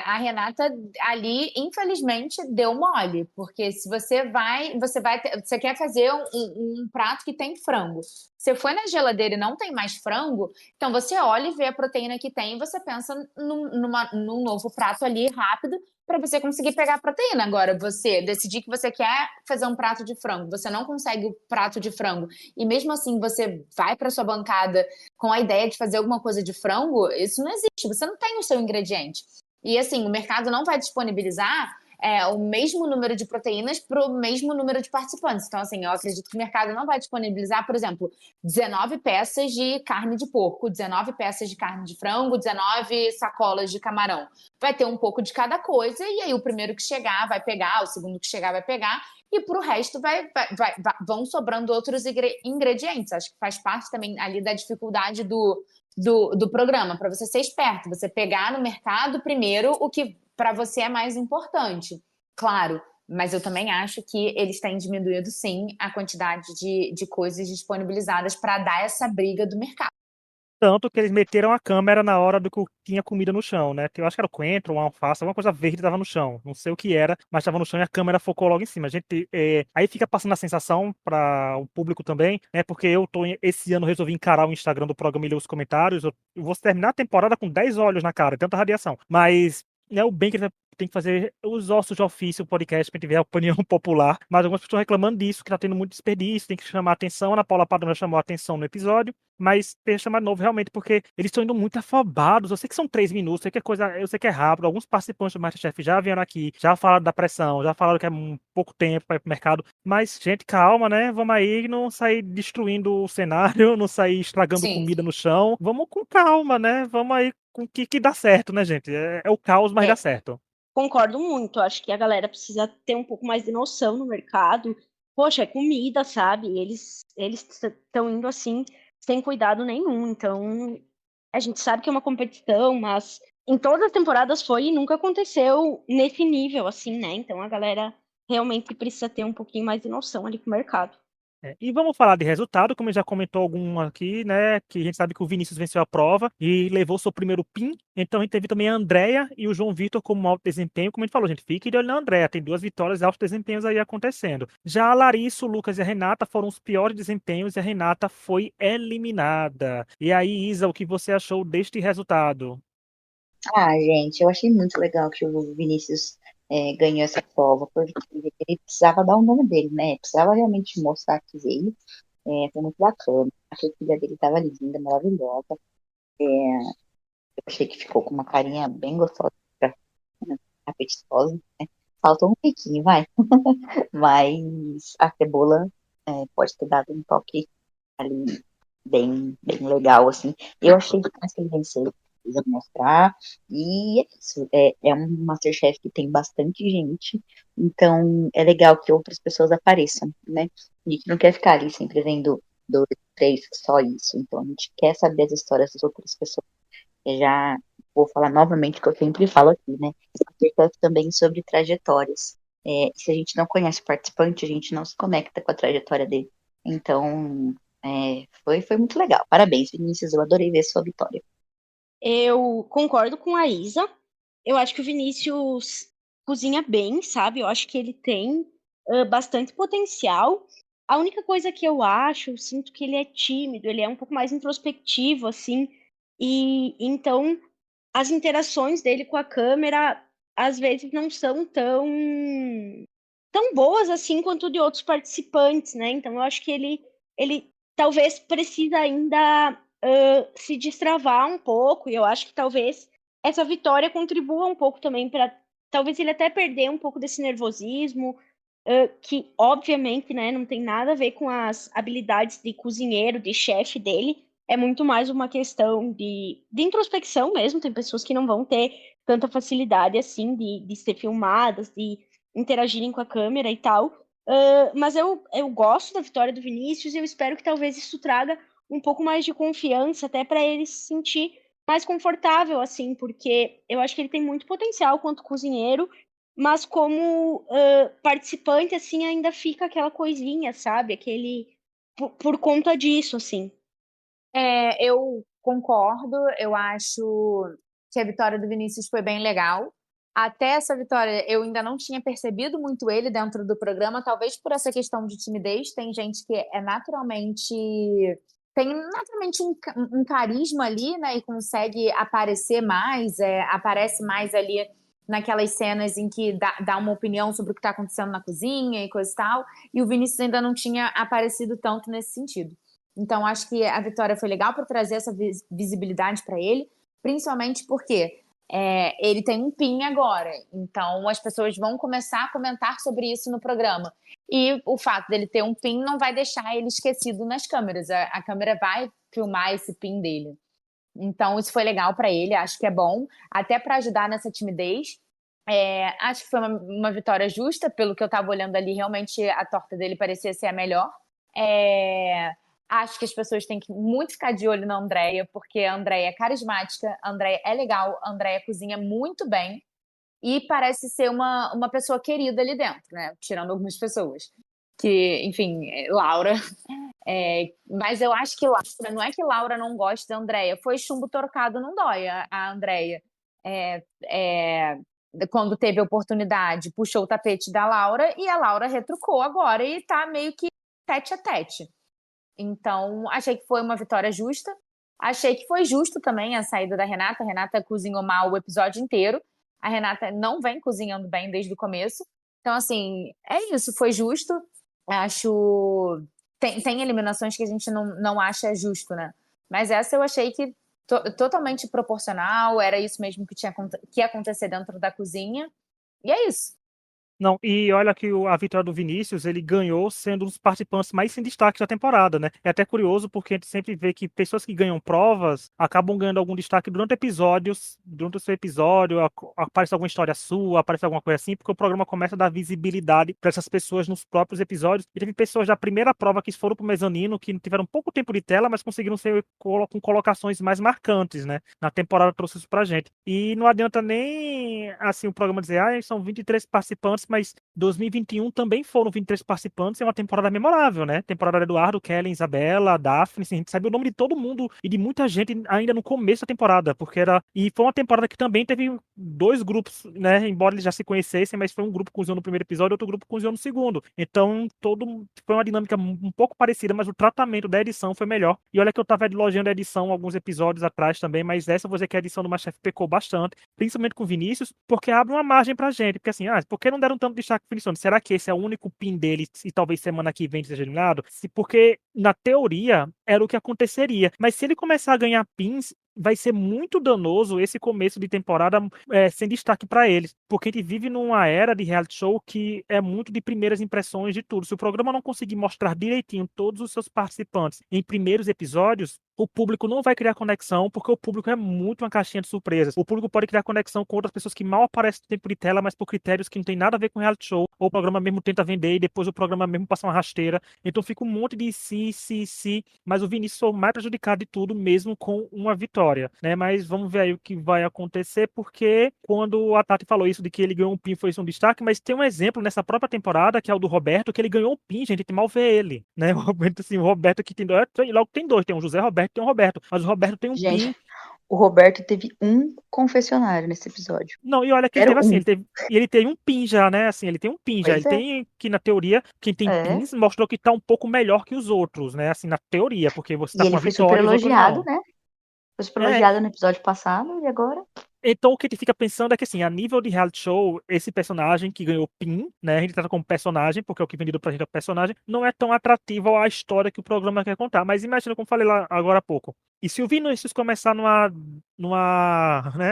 a Renata ali, infelizmente, deu mole, porque se você quer fazer um prato que tem frango. Você foi na geladeira e não tem mais frango, então você olha e vê a proteína que tem e você pensa num novo prato ali rápido para você conseguir pegar a proteína. Agora, você decidir que você quer fazer um prato de frango, você não consegue o prato de frango, e mesmo assim você vai para sua bancada com a ideia de fazer alguma coisa de frango, isso não existe, você não tem o seu ingrediente. E assim, o mercado não vai disponibilizar o mesmo número de proteínas para o mesmo número de participantes. Então, assim, eu acredito que o mercado não vai disponibilizar, por exemplo, 19 peças de carne de porco, 19 peças de carne de frango, 19 sacolas de camarão. Vai ter um pouco de cada coisa, e aí o primeiro que chegar vai pegar, o segundo que chegar vai pegar, e para o resto vão sobrando outros ingredientes. Acho que faz parte também ali da dificuldade do programa, para você ser esperto, você pegar no mercado primeiro o que para você é mais importante. Claro, mas eu também acho que eles têm diminuído, sim, a quantidade de coisas disponibilizadas para dar essa briga do mercado. Tanto que eles meteram a câmera na hora do que tinha comida no chão, né? Que eu acho que era o coentro, uma alface, alguma coisa verde tava no chão. Não sei o que era, mas tava no chão e a câmera focou logo em cima. A gente, aí fica passando a sensação para o público também, né? Porque esse ano resolvi encarar o Instagram do programa e ler os comentários. Eu vou terminar a temporada com 10 olhos na cara, tanta radiação. Mas o bem que ele tem que fazer os ossos de ofício, o podcast, pra gente ver a opinião popular. Mas algumas pessoas reclamando disso, que tá tendo muito desperdício, tem que chamar atenção. A Ana Paula Padrão já chamou a atenção no episódio. Mas tem que chamar de novo realmente, porque eles estão indo muito afobados. Eu sei que são 3 minutos, eu sei que é rápido. Alguns participantes do MasterChef já vieram aqui, já falaram da pressão, já falaram que é pouco tempo para ir pro mercado. Mas, gente, calma, né? Vamos aí não sair destruindo o cenário, não sair estragando Sim. comida no chão. Vamos com calma, né? Vamos aí com que dá certo, né, gente? É o caos, mas dá certo. Concordo muito. Acho que a galera precisa ter um pouco mais de noção no mercado. Poxa, é comida, sabe? Eles estão indo assim sem cuidado nenhum. Então, a gente sabe que é uma competição, mas em todas as temporadas foi e nunca aconteceu nesse nível, assim, né? Então a galera realmente precisa ter um pouquinho mais de noção ali com o mercado. E vamos falar de resultado, como já comentou algum aqui, né? Que a gente sabe que o Vinícius venceu a prova e levou seu primeiro PIN. Então a gente teve também a Andrea e o João Vitor como alto desempenho. Como a gente falou, gente, fique de olho na Andrea. Tem 2 vitórias e altos desempenhos aí acontecendo. Já a Larissa, o Lucas e a Renata foram os piores desempenhos e a Renata foi eliminada. E aí, Isa, o que você achou deste resultado? Gente, eu achei muito legal que o Vinícius ganhou essa prova, porque ele precisava dar o nome dele, né? Precisava realmente mostrar que veio. Foi muito bacana. Achei que a filha dele estava linda, maravilhosa. Eu achei que ficou com uma carinha bem gostosa, apetitosa, né? Faltou um pouquinho, vai. Mas a cebola pode ter dado um toque ali bem, bem legal, assim. Eu achei que mais que ele venceu, precisa mostrar. E é isso. É um MasterChef que tem bastante gente, então é legal que outras pessoas apareçam, né? A gente não quer ficar ali sempre vendo 2, 3, só isso. Então a gente quer saber as histórias das outras pessoas. Eu já vou falar novamente o que eu sempre falo aqui, né? MasterChef também sobre trajetórias. Se a gente não conhece o participante, a gente não se conecta com a trajetória dele. Então, foi muito legal. Parabéns, Vinícius. Eu adorei ver sua vitória. Eu concordo com a Isa. Eu acho que o Vinícius cozinha bem, sabe? Eu acho que ele tem bastante potencial. A única coisa que eu sinto que ele é tímido, ele é um pouco mais introspectivo, assim. E então as interações dele com a câmera às vezes não são tão boas assim quanto de outros participantes, né? Então eu acho que ele talvez precisa ainda se destravar um pouco, e eu acho que talvez essa vitória contribua um pouco também para talvez ele até perder um pouco desse nervosismo, que obviamente, né, não tem nada a ver com as habilidades de cozinheiro, de chefe dele, é muito mais uma questão de introspecção mesmo. Tem pessoas que não vão ter tanta facilidade assim de ser filmadas, de interagirem com a câmera e tal. Mas eu gosto da vitória do Vinícius e eu espero que talvez isso traga um pouco mais de confiança, até para ele se sentir mais confortável, assim, porque eu acho que ele tem muito potencial quanto cozinheiro, mas como participante, assim, ainda fica aquela coisinha, sabe? Por conta disso, assim. Eu concordo, eu acho que a vitória do Vinícius foi bem legal. Até essa vitória, eu ainda não tinha percebido muito ele dentro do programa, talvez por essa questão de timidez. Tem gente que tem naturalmente um carisma ali, né, e consegue aparecer mais, aparece mais ali naquelas cenas em que dá uma opinião sobre o que está acontecendo na cozinha e coisa e tal, e o Vinícius ainda não tinha aparecido tanto nesse sentido. Então, acho que a vitória foi legal para trazer essa visibilidade para ele, principalmente porque ele tem um PIN agora. Então, as pessoas vão começar a comentar sobre isso no programa. E o fato dele ter um PIN não vai deixar ele esquecido nas câmeras. A câmera vai filmar esse PIN dele. Então, isso foi legal para ele, acho que é bom, até para ajudar nessa timidez. Acho que foi uma vitória justa, pelo que eu estava olhando ali, realmente a torta dele parecia ser a melhor. Acho que as pessoas têm que muito ficar de olho na Andrea, porque a Andrea é carismática, a Andrea é legal, a Andrea cozinha muito bem e parece ser uma pessoa querida ali dentro, né? Tirando algumas pessoas. Que, enfim, Laura. Mas eu acho que Laura, não é que Laura não gosta da Andrea, foi chumbo trocado, não dói a Andrea. Quando teve a oportunidade, puxou o tapete da Laura e a Laura retrucou agora e tá meio que tete a tete. Então, achei que foi uma vitória justa. Achei que foi justo também a saída da Renata. A Renata cozinhou mal o episódio inteiro. A Renata não vem cozinhando bem desde o começo. Então, assim, é isso, foi justo. Acho. Tem eliminações que a gente não acha justo, né? Mas essa eu achei que totalmente proporcional, era isso mesmo que ia acontecer dentro da cozinha. E é isso. Não, e olha que a vitória do Vinícius, ele ganhou sendo um dos participantes mais sem destaque da temporada, né? É até curioso porque a gente sempre vê que pessoas que ganham provas acabam ganhando algum destaque durante episódios, durante o seu episódio, aparece alguma história sua, aparece alguma coisa assim, porque o programa começa a dar visibilidade para essas pessoas nos próprios episódios. E teve pessoas da primeira prova que foram pro mezanino, que tiveram pouco tempo de tela, mas conseguiram ser com colocações mais marcantes, né? Na temporada trouxe isso pra gente. E não adianta nem, assim, o programa dizer, são 23 participantes, mas 2021 também foram 23 participantes, é uma temporada memorável, né? Temporada de Eduardo, Kellen, Isabela, Daphne, assim, a gente sabe o nome de todo mundo e de muita gente ainda no começo da temporada, porque era... E foi uma temporada que também teve dois grupos, né? Embora eles já se conhecessem, mas foi um grupo cozinhou no primeiro episódio e outro grupo cozinhou no segundo. Então, foi uma dinâmica um pouco parecida, mas o tratamento da edição foi melhor. E olha que eu tava elogiando a edição alguns episódios atrás também, mas essa eu vou dizer que a edição do MasterChef pecou bastante, principalmente com o Vinícius, porque abre uma margem pra gente, porque assim, por que não deram tanto destaque pro Vinícius? Será que esse é o único pin dele e talvez semana que vem seja eliminado? Porque, na teoria, era o que aconteceria, mas se ele começar a ganhar pins, vai ser muito danoso esse começo de temporada sem destaque para eles, porque a gente vive numa era de reality show que é muito de primeiras impressões de tudo. Se o programa não conseguir mostrar direitinho todos os seus participantes em primeiros episódios, o público não vai criar conexão, porque o público é muito uma caixinha de surpresas. O público pode criar conexão com outras pessoas que mal aparecem no tempo de tela, mas por critérios que não tem nada a ver com reality show, ou o programa mesmo tenta vender e depois o programa mesmo passa uma rasteira. Então fica um monte de si, mas o Vinícius foi o mais prejudicado de tudo, mesmo com uma vitória, né? Mas vamos ver aí o que vai acontecer, porque quando a Tati falou isso de que ele ganhou um pin, foi isso um destaque, mas tem um exemplo nessa própria temporada, que é o do Roberto, que ele ganhou um pin, gente, tem mal ver ele, né? O Roberto que tem dois, logo tem dois, tem um José Roberto e tem um Roberto, mas o Roberto tem um Gente, pin. o Roberto teve um confessionário nesse episódio. Não, e olha que ele Era teve assim, um. ele tem um pin já, né? Assim, ele tem um pin já. Ele Pois é. tem que, na teoria, quem tem É. pins mostrou que tá um pouco melhor que os outros, né? Assim, na teoria, porque você E tá com ele uma foi super vitória e os outros elogiado, não. né? Foi super É, elogiado no episódio passado e agora. então o que a gente fica pensando é que, assim, a nível de reality show, esse personagem que ganhou PIN, né, a gente trata como personagem, porque é o que é vendido pra gente é o personagem, não é tão atrativo à história que o programa quer contar. Mas imagina, como falei lá agora há pouco, e se o Vinícius começar né,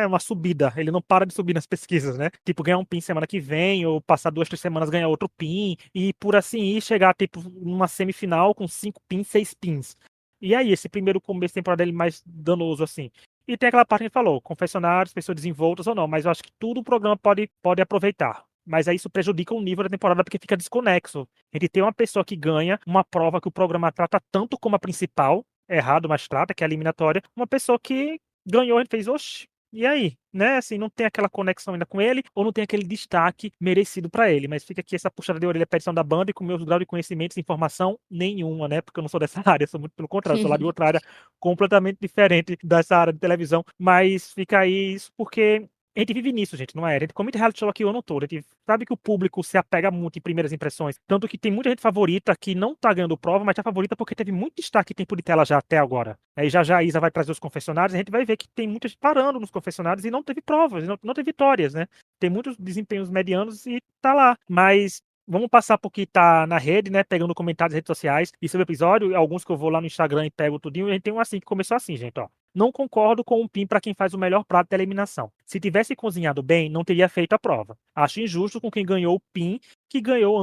uma subida, ele não para de subir nas pesquisas, né? Tipo, ganhar um PIN semana que vem, ou passar 2, 3 semanas ganhar outro PIN, e por assim ir, chegar, tipo, numa semifinal com 5 PINs, 6 PINs. E aí, esse primeiro começo de temporada dele mais danoso, assim. E tem aquela parte que a gente falou, confessionários, pessoas desenvoltas ou não, mas eu acho que tudo o programa pode aproveitar. Mas aí isso prejudica o nível da temporada porque fica desconexo. A gente tem uma pessoa que ganha uma prova que o programa trata tanto como a principal, errado, mas trata, que é a eliminatória, uma pessoa que ganhou e fez, oxe, e aí? Né? Assim, não tem aquela conexão ainda com ele, ou não tem aquele destaque merecido para ele. Mas fica aqui essa puxada de orelha para edição da banda e com meus graus de conhecimentos e informação nenhuma, né? Porque eu não sou dessa área, sou muito pelo contrário, sou lá de outra área completamente diferente dessa área de televisão. Mas fica aí isso porque a gente vive nisso, gente, não é? A gente comenta reality show aqui o ano todo. A gente sabe que o público se apega muito em primeiras impressões. Tanto que tem muita gente favorita que não tá ganhando prova, mas tá favorita porque teve muito destaque em tempo de tela já até agora. Aí já a Isa vai trazer os confessionários, a gente vai ver que tem muita gente parando nos confessionários e não teve provas, não teve vitórias, né? Tem muitos desempenhos medianos e tá lá. Mas vamos passar porque tá na rede, né? Pegando comentários nas redes sociais. E sobre o episódio, alguns que eu vou lá no Instagram e pego tudinho. A gente tem um assim que começou assim, gente, ó. Não concordo com o PIN para quem faz o melhor prato da eliminação. Se tivesse cozinhado bem, não teria feito a prova. Acho injusto com quem ganhou o PIN, que ganhou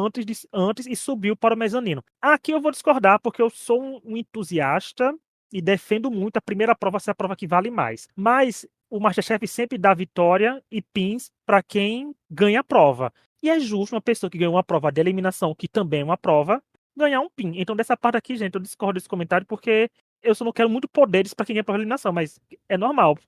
antes e subiu para o mezanino. Aqui eu vou discordar, porque eu sou um entusiasta e defendo muito a primeira prova ser a prova que vale mais. Mas o MasterChef sempre dá vitória e pins para quem ganha a prova. E é justo uma pessoa que ganhou uma prova de eliminação, que também é uma prova, ganhar um pin. Então, dessa parte aqui, gente, eu discordo desse comentário porque eu só não quero muito poderes para quem ganha prova de eliminação, mas é normal.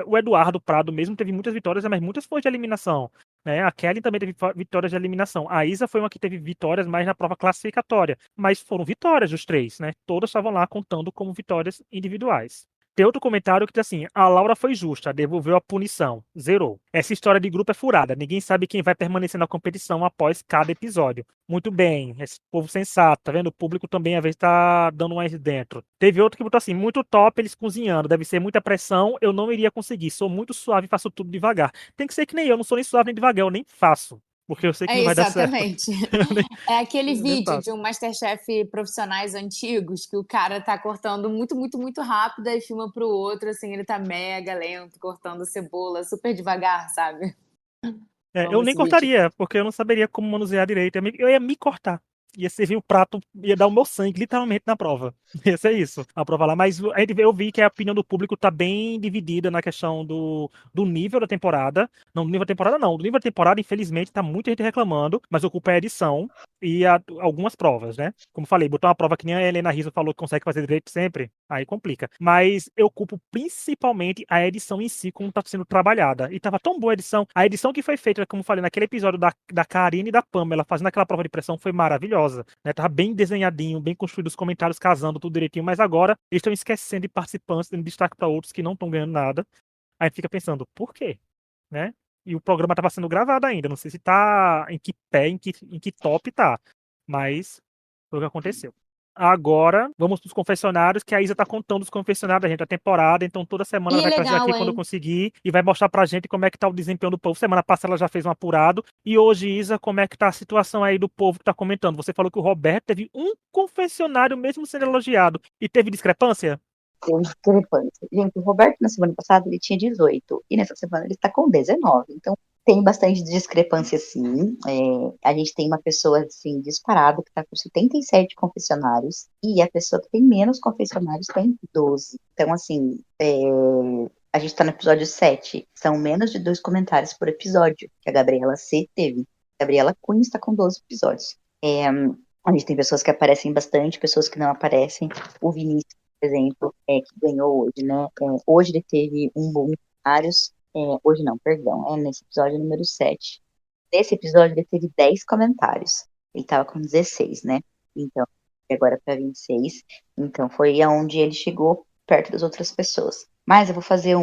O Eduardo Prado mesmo teve muitas vitórias, mas muitas foram de eliminação. Né? A Kelly também teve vitórias de eliminação. A Isa foi uma que teve vitórias mais na prova classificatória. Mas foram vitórias dos três, né? Todas estavam lá contando como vitórias individuais. Tem outro comentário que diz assim: a Laura foi justa, devolveu a punição, zerou. Essa história de grupo é furada, ninguém sabe quem vai permanecer na competição após cada episódio. Muito bem, esse povo sensato, tá vendo? O público também às vezes tá dando mais dentro. Teve outro que botou assim: muito top eles cozinhando, deve ser muita pressão, eu não iria conseguir, sou muito suave e faço tudo devagar. Tem que ser que nem eu, não sou nem suave nem devagar, eu nem faço. Porque eu sei que É não vai dar certo. exatamente. Eu nem, É aquele nem vídeo faço. de um MasterChef profissionais antigos que o cara tá cortando muito, muito, muito rápido e filma pro outro, assim, ele tá mega lento, cortando cebola super devagar, sabe? Eu Amo nem esse vídeo. cortaria, porque eu não saberia como manusear direito. Eu ia me cortar. Ia servir o prato, ia dar o meu sangue, literalmente, na prova. Ia ser isso, a prova lá. Mas eu vi que a opinião do público tá bem dividida na questão do nível da temporada. Não, do nível da temporada não. Do nível da temporada, infelizmente, tá muita gente reclamando, mas o culpa é a edição e algumas provas, né? Como falei, botar uma prova que nem a Helena Rizzo falou que consegue fazer direito sempre, aí complica. Mas eu culpo principalmente a edição em si, como tá sendo trabalhada. E tava tão boa a edição que foi feita, como falei, naquele episódio da Karine e da Pamela, fazendo aquela prova de pressão, foi maravilhosa, né? Tava bem desenhadinho, bem construído os comentários, casando tudo direitinho, mas agora eles estão esquecendo de participantes, dando destaque para outros que não estão ganhando nada. Aí fica pensando, por quê? Né? E o programa estava sendo gravado ainda, não sei se tá em que pé, em que top tá, mas foi o que aconteceu. Agora, vamos para os confessionários, que a Isa tá contando os confessionários da gente, a temporada, então toda semana ela E vai trazer aqui legal, quando eu hein? conseguir e vai mostrar pra gente como é que tá o desempenho do povo. Semana passada ela já fez um apurado. E hoje, Isa, como é que tá a situação aí do povo que tá comentando? Você falou que o Roberto teve um confessionário mesmo sendo elogiado e teve discrepância? Tem discrepância. Gente, o Roberto na semana passada ele tinha 18 e nessa semana ele está com 19. Então tem bastante discrepância, sim. A gente tem uma pessoa assim disparada que está com 77 confessionários e a pessoa que tem menos confessionários tem 12. Então assim, a gente está no episódio 7. São menos de 2 comentários por episódio que a Gabriela C teve. A Gabriela Cunha está com 12 episódios. A gente tem pessoas que aparecem bastante, pessoas que não aparecem. O Vinícius, por exemplo, que ganhou hoje, né? Hoje ele teve um bom comentários. Hoje não, perdão, nesse episódio número 7. Nesse episódio ele teve 10 comentários. Ele estava com 16, né? Então, agora para 26. Então, foi aonde ele chegou perto das outras pessoas. Mas eu vou fazer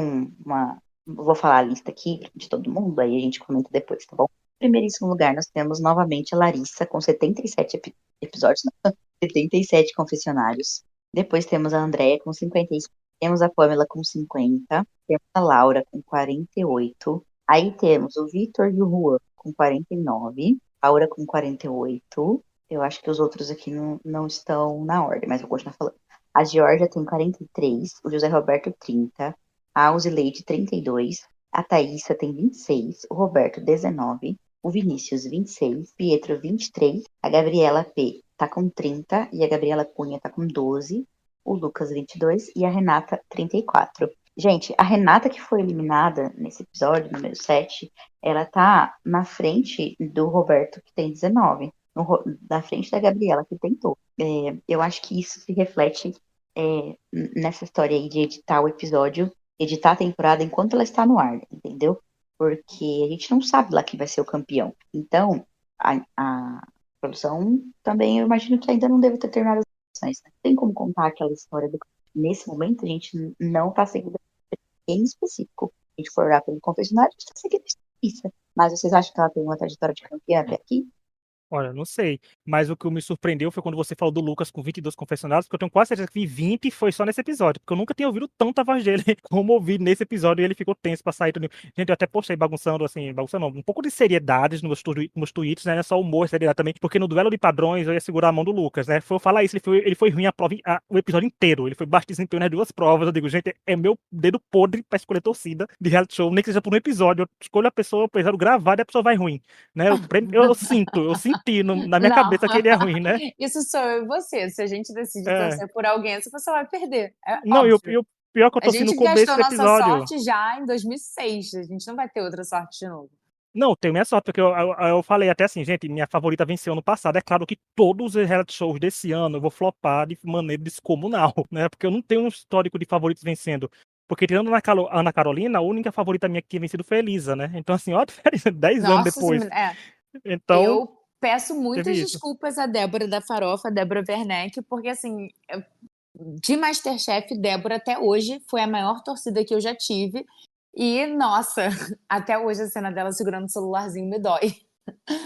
vou falar a lista aqui de todo mundo, aí a gente comenta depois, tá bom? Em primeiríssimo lugar, nós temos novamente a Larissa, com 77 episódios, não, 77 confessionários. Depois temos a Andréia com 55. Temos a Pamela com 50. Temos a Laura com 48. Aí temos o Vitor e o Juan com 49. A Laura com 48. Eu acho que os outros aqui não estão na ordem, mas vou continuar falando. A Georgia tem 43. O José Roberto 30. A Auzileide 32. A Thaísa tem 26. O Roberto 19. O Vinícius 26. Pietro 23. A Gabriela P tá com 30 e a Gabriela Cunha tá com 12, o Lucas 22 e a Renata 34. Gente, a Renata que foi eliminada nesse episódio, número 7, ela tá na frente do Roberto que tem 19, na frente da Gabriela que tem 12. Eu acho que isso se reflete nessa história aí de editar o episódio, editar a temporada enquanto ela está no ar, entendeu? Porque a gente não sabe lá quem vai ser o campeão. Então, a produção também, eu imagino que ainda não deve ter terminado as edições, né? Tem como contar aquela história nesse momento a gente não está seguindo em específico. Se a gente for olhar pelo confessionário, a gente está seguindo isso. Mas vocês acham que ela tem uma trajetória de campeã até aqui? Olha, não sei. Mas o que me surpreendeu foi quando você falou do Lucas com 22 confessionários, porque eu tenho quase certeza que 20 foi só nesse episódio, porque eu nunca tinha ouvido tanta voz dele como ouvi nesse episódio e ele ficou tenso pra sair. Gente, eu até postei bagunçando, assim, bagunçando não, um pouco de seriedade nos tweets, né? Não é só humor, seriedade também, porque no duelo de padrões eu ia segurar a mão do Lucas, né? Foi eu falar isso, ele foi ruim o episódio inteiro, ele foi baixo desempenho nas duas provas. Eu digo, gente, é meu dedo podre pra escolher torcida de reality show, nem que seja por um episódio. Eu escolho a pessoa, apesar do gravado e a pessoa vai ruim, né? Eu senti na minha Não, cabeça que ele é ruim, né? isso sou eu e você. Se a gente decide É. torcer por alguém, essa pessoa vai perder. É Não, óbvio. o pior é que eu A torci no gente começo gastou do nossa episódio. sorte já em 2006. A gente não vai ter outra sorte de novo. Não, tenho minha sorte, porque eu falei até assim, gente, minha favorita venceu ano passado. É claro que todos os reality shows desse ano eu vou flopar de maneira descomunal, né? Porque eu não tenho um histórico de favoritos vencendo. Porque tirando a Ana Carolina, a única favorita minha que tinha vencido foi a Elisa, né? Então, assim, ó a diferença, 10 anos Nossa, depois. Então, eu peço teve muitas isso. desculpas à Débora da Farofa, a Débora Werneck, porque assim, de MasterChef, Débora até hoje foi a maior torcida que eu já tive. E, nossa, até hoje a cena dela segurando o celularzinho me dói.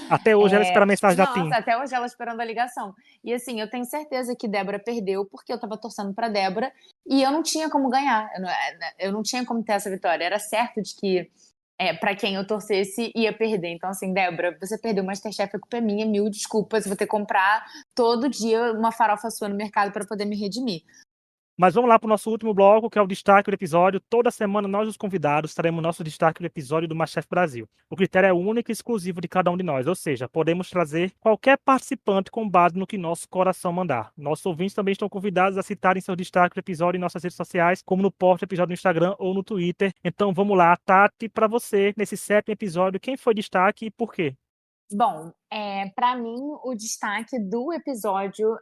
Até hoje ela espera a mensagem da TIM. Nossa, até hoje ela esperando a ligação. E assim, eu tenho certeza que Débora perdeu, porque eu tava torcendo pra Débora e eu não tinha como ganhar. Eu não tinha como ter essa vitória. Era certo de que pra quem eu torcesse ia perder. Então, assim, Débora, você perdeu o MasterChef, a culpa é minha, mil desculpas. Eu vou ter que comprar todo dia uma farofa sua no mercado pra poder me redimir. Mas vamos lá para o nosso último bloco, que é o destaque do episódio. Toda semana nós, os convidados, teremos nosso destaque do episódio do MasterChef Brasil. O critério é único e exclusivo de cada um de nós, ou seja, podemos trazer qualquer participante com base no que nosso coração mandar. Nossos ouvintes também estão convidados a citarem seu destaque do episódio em nossas redes sociais, como no post do episódio no Instagram ou no Twitter. Então vamos lá, Tati, para você, nesse 7º episódio, quem foi destaque e por quê? Bom, para mim, o destaque do episódio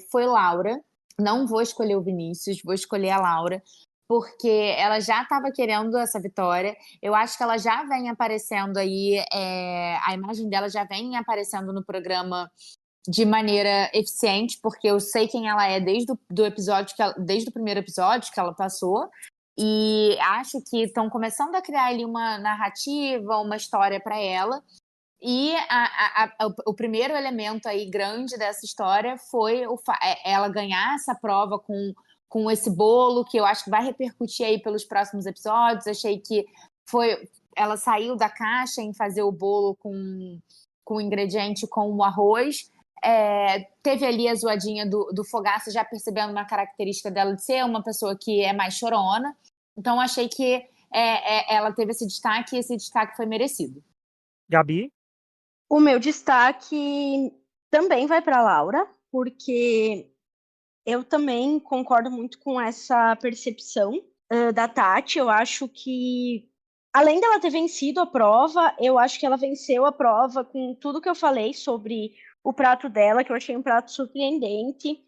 foi Laura. Não vou escolher o Vinícius, vou escolher a Laura, porque ela já estava querendo essa vitória. Eu acho que ela já vem aparecendo aí, a imagem dela já vem aparecendo no programa de maneira eficiente, porque eu sei quem ela é desde o primeiro episódio que ela passou. E acho que estão começando a criar ali uma narrativa, uma história para ela. E o primeiro elemento aí grande dessa história foi ela ganhar essa prova com esse bolo, que eu acho que vai repercutir aí pelos próximos episódios. Achei que ela saiu da caixa em fazer o bolo com o ingrediente com o arroz. Teve ali a zoadinha do Fogaça, já percebendo uma característica dela de ser uma pessoa que é mais chorona. Então achei que ela teve esse destaque e esse destaque foi merecido. Gabi? O meu destaque também vai para Laura, porque eu também concordo muito com essa percepção da Tati. Eu acho que, além dela ter vencido a prova, eu acho que ela venceu a prova com tudo que eu falei sobre o prato dela, que eu achei um prato surpreendente.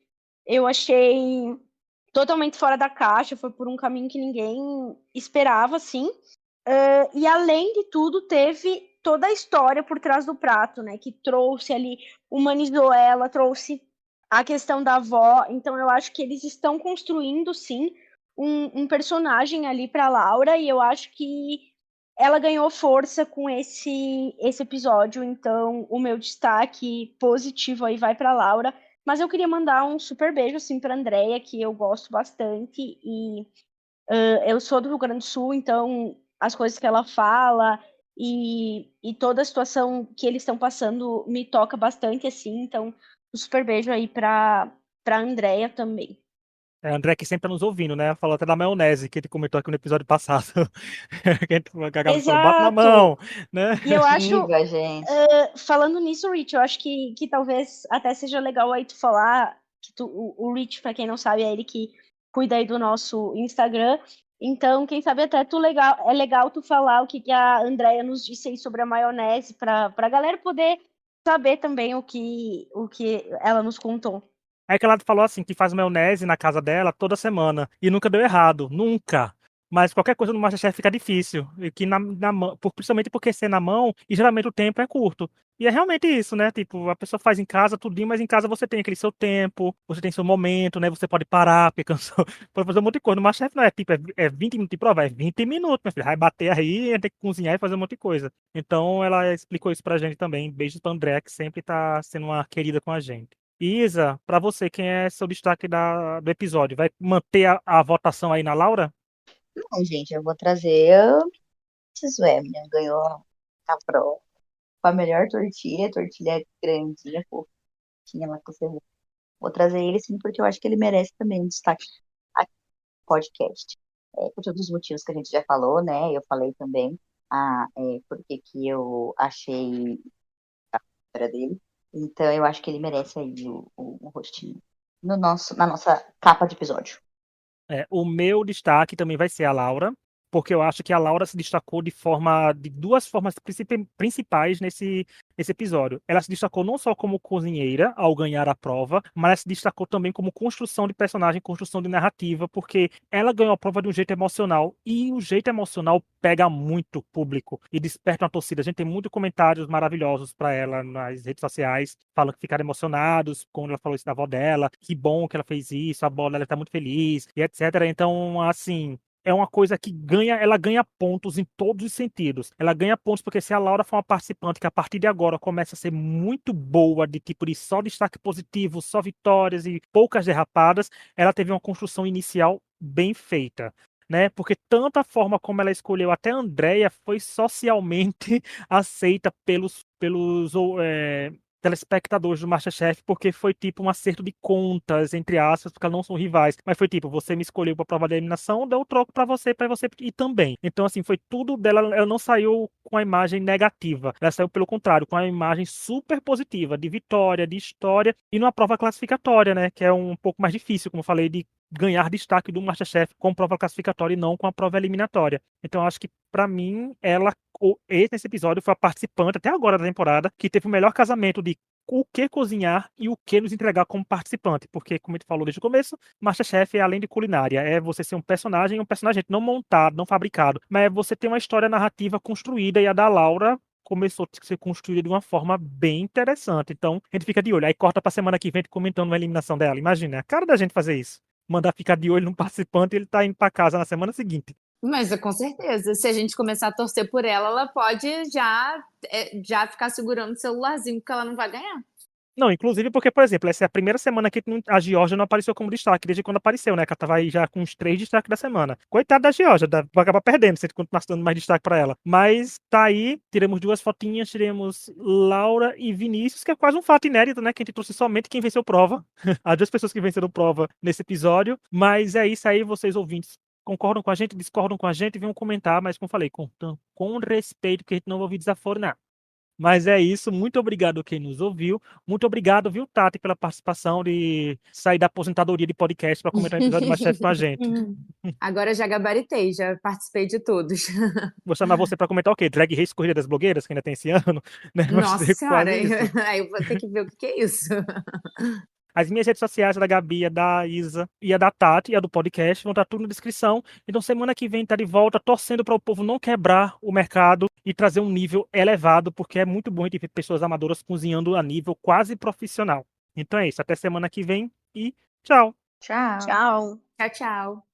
Eu achei totalmente fora da caixa, foi por um caminho que ninguém esperava, assim. E além de tudo, teve toda a história por trás do prato, né? Que trouxe ali, humanizou ela, trouxe a questão da avó. Então eu acho que eles estão construindo, sim, um personagem ali para Laura, e eu acho que ela ganhou força com esse episódio. Então o meu destaque positivo aí vai para Laura. Mas eu queria mandar um super beijo assim para Andréia, que eu gosto bastante, e eu sou do Rio Grande do Sul, então as coisas que ela fala e toda a situação que eles estão passando me toca bastante, assim. Então, um super beijo aí para Andréia também. André que sempre tá nos ouvindo, né? Falou até da maionese, que ele comentou aqui no episódio passado. Que a Gabi falou, bate na Exato! mão, né? E eu acho, Diva, gente. falando nisso, Rich, eu acho que talvez até seja legal aí tu falar, que o Rich, para quem não sabe, é ele que cuida aí do nosso Instagram. Então, quem sabe até é legal tu falar o que a Andrea nos disse aí sobre a maionese, para a galera poder saber também o que ela nos contou. Aí que ela falou assim, que faz maionese na casa dela toda semana. E nunca deu errado. Nunca. Mas qualquer coisa no MasterChef fica difícil. E que na mão, principalmente porque ser na mão, e geralmente o tempo é curto. E é realmente isso, né? Tipo, a pessoa faz em casa tudinho, mas em casa você tem aquele seu tempo, você tem seu momento, né? Você pode parar, porque cansou, pode fazer um monte de coisa. No MasterChef não é tipo, é 20 minutos de prova, é 20 minutos, meu filho. Vai bater aí, tem que cozinhar e fazer um monte de coisa. Então ela explicou isso pra gente também. Beijos pra André, que sempre tá sendo uma querida com a gente. Isa, pra você, quem é seu destaque do episódio? Vai manter a votação aí na Laura? Não, gente, eu vou trazer a Mrs. Webner. Ganhou a prova com a melhor tortilha grandinha, fofinha lá com cebola. Vou trazer ele sim, porque eu acho que ele merece também um destaque aqui no podcast. Por todos os motivos que a gente já falou, né? Eu falei também porque que eu achei a história dele. Então eu acho que ele merece aí o rostinho na nossa capa de episódio. O meu destaque também vai ser a Laura. porque eu acho que a Laura se destacou de duas formas principais nesse episódio. Ela se destacou não só como cozinheira ao ganhar a prova, mas ela se destacou também como construção de personagem, construção de narrativa, porque ela ganhou a prova de um jeito emocional, e o jeito emocional pega muito público e desperta uma torcida. A gente tem muitos comentários maravilhosos para ela nas redes sociais, falando que ficaram emocionados quando ela falou isso da avó dela, que bom que ela fez isso, a avó dela tá muito feliz, e etc. Então, assim, é uma coisa que ela ganha pontos em todos os sentidos. Ela ganha pontos porque se a Laura for uma participante que a partir de agora começa a ser muito boa, de tipo de só destaque positivo, só vitórias e poucas derrapadas, ela teve uma construção inicial bem feita. Né? Porque tanto a forma como ela escolheu até a Andrea foi socialmente aceita pelos telespectadores do MasterChef, porque foi tipo um acerto de contas, entre aspas, porque elas não são rivais. Mas foi tipo, você me escolheu pra prova da eliminação, deu o troco pra você e também. Então, assim, foi tudo dela. Ela não saiu com a imagem negativa. Ela saiu, pelo contrário, com a imagem super positiva, de vitória, de história, e numa prova classificatória, né? Que é um pouco mais difícil, como eu falei, de ganhar destaque do MasterChef com prova classificatória e não com a prova eliminatória. Então, acho que, pra mim, nesse episódio, foi a participante, até agora da temporada, que teve o melhor casamento de o que cozinhar e o que nos entregar como participante. Porque, como a gente falou desde o começo, MasterChef é além de culinária. É você ser um personagem não montado, não fabricado, mas é você ter uma história narrativa construída, e a da Laura começou a ser construída de uma forma bem interessante. Então, a gente fica de olho. Aí corta pra semana que vem comentando a eliminação dela. Imagina, a cara da gente fazer isso. Mandar ficar de olho no participante e ele tá indo pra casa na semana seguinte. Mas com certeza, se a gente começar a torcer por ela, ela pode já ficar segurando o celularzinho, porque ela não vai ganhar. Não, inclusive porque, por exemplo, essa é a primeira semana que a Geórgia não apareceu como destaque, desde quando apareceu, né? Que ela tava aí já com os 3 destaques da semana. Coitada da Geórgia, vai acabar perdendo se a gente continuar dando mais destaque pra ela. Mas tá aí, tiramos 2 fotinhas, tiremos Laura e Vinícius, que é quase um fato inédito, né? Que a gente trouxe somente quem venceu prova. As 2 pessoas que venceram prova nesse episódio. Mas é isso aí, vocês ouvintes. Concordam com a gente, discordam com a gente, venham comentar, mas como falei, com respeito, porque a gente não vai ouvir desaforo, não. Mas é isso, muito obrigado quem nos ouviu. Muito obrigado, viu, Tati, pela participação de sair da aposentadoria de podcast para comentar um episódio de MasterChef com a gente. Agora já gabaritei, já participei de todos. Vou chamar você para comentar o quê? Drag Race Corrida das Blogueiras, que ainda tem esse ano, né? Vai Nossa ser senhora, quase isso. aí eu vou ter que ver o que é isso. As minhas redes sociais, a da Gabi, a da Isa e a da Tati, e a do podcast, vão estar tudo na descrição. Então, semana que vem tá de volta, torcendo para o povo não quebrar o mercado e trazer um nível elevado, porque é muito bom a gente ver pessoas amadoras cozinhando a nível quase profissional. Então é isso, até semana que vem e tchau! Tchau. Tchau. Tchau, tchau.